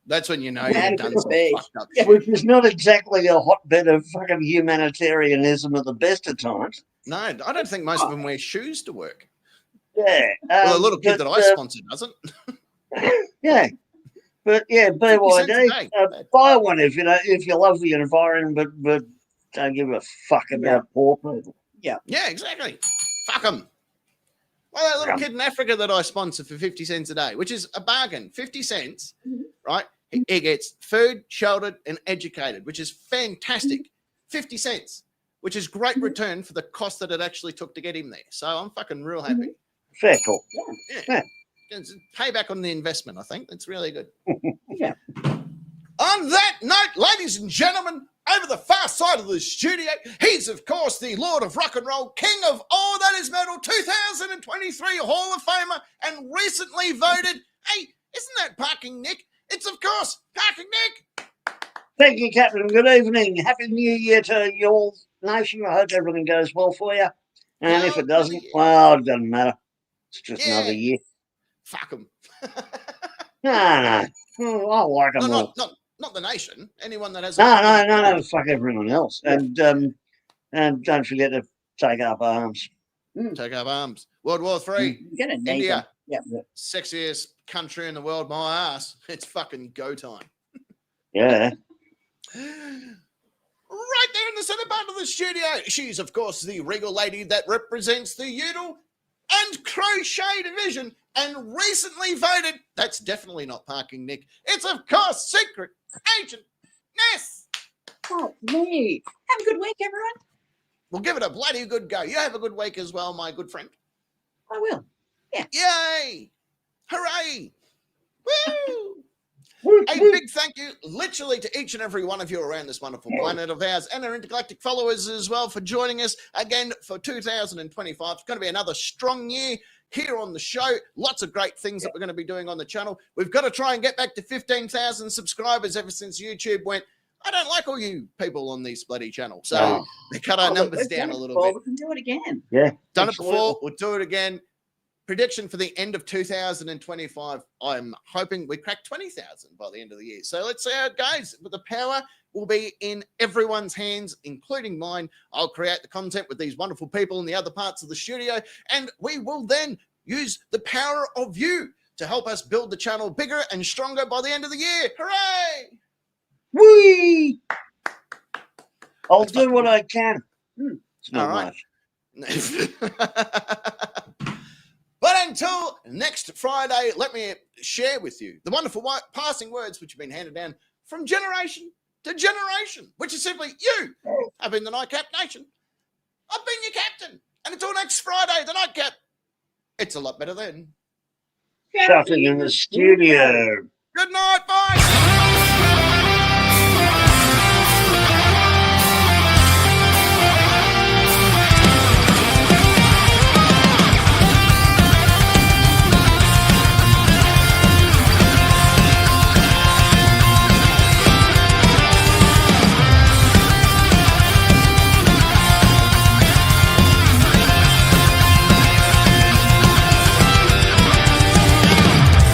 That's when you know you've done some fucked up shit. Which is not exactly a hotbed of fucking humanitarianism at the best of times. No, I don't think most of them wear shoes to work. Yeah. Well, the little kid that I sponsor doesn't. Yeah. But yeah, BYD, buy one if you love the environment, but don't give a fuck about poor people. Yeah, exactly. Fuck them. Well, that little kid in Africa that I sponsor for 50 cents a day, which is a bargain, 50 cents, right? He gets food, sheltered, and educated, which is fantastic. 50 cents, which is great return for the cost that it actually took to get him there. So I'm fucking real happy. Fair call. Yeah. It's payback on the investment, I think. That's really good. Yeah. On that note, ladies and gentlemen, over the far side of the studio, he's, of course, the Lord of Rock and Roll, King of All That Is Metal, 2023 Hall of Famer, and recently voted. Hey, isn't that Parking Nick? It's, of course, Parking Nick. Thank you, Captain. Good evening. Happy New Year to your nation. I hope everything goes well for you. And if it doesn't, well, it doesn't matter. It's just another year. Fuck them. No. Oh, I like them all. Not the nation. Anyone that has no. Fuck everyone else. And don't forget to take up arms. Take up arms. World War III. India. Yeah. Sexiest country in the world. My ass. It's fucking go time. Yeah. Right there in the center part of the studio. She's, of course, the regal lady that represents the Udall and Crochet division and recently voted. That's definitely not Parking Nick. It's, of course, Secret Agent Ness. Oh, me. Have a good week, everyone. We'll give it a bloody good go. You have a good week as well, my good friend. I will. Yeah. Yay. Hooray. Woo. A big thank you literally to each and every one of you around this wonderful planet of ours and our intergalactic followers as well for joining us again for 2025. It's going to be another strong year here on the show. Lots of great things that we're going to be doing on the channel. We've got to try and get back to 15,000 subscribers ever since YouTube went, I don't like all you people on these bloody channels. So they cut our numbers down a little bit. We can do it again. Yeah. Done it before. We'll do it again. Prediction for the end of 2025, I'm hoping we crack 20,000 by the end of the year. So let's see how it goes. But the power will be in everyone's hands, including mine. I'll create the content with these wonderful people in the other parts of the studio, and we will then use the power of you to help us build the channel bigger and stronger by the end of the year. Hooray! Whee! I'll do what I can. It's not much. But until next Friday, let me share with you the wonderful passing words which have been handed down from generation to generation, which is simply you have been the Nightcap Nation. I've been your captain. And until next Friday, the Nightcap, it's a lot better then. Shouting in the studio. Good night, bye.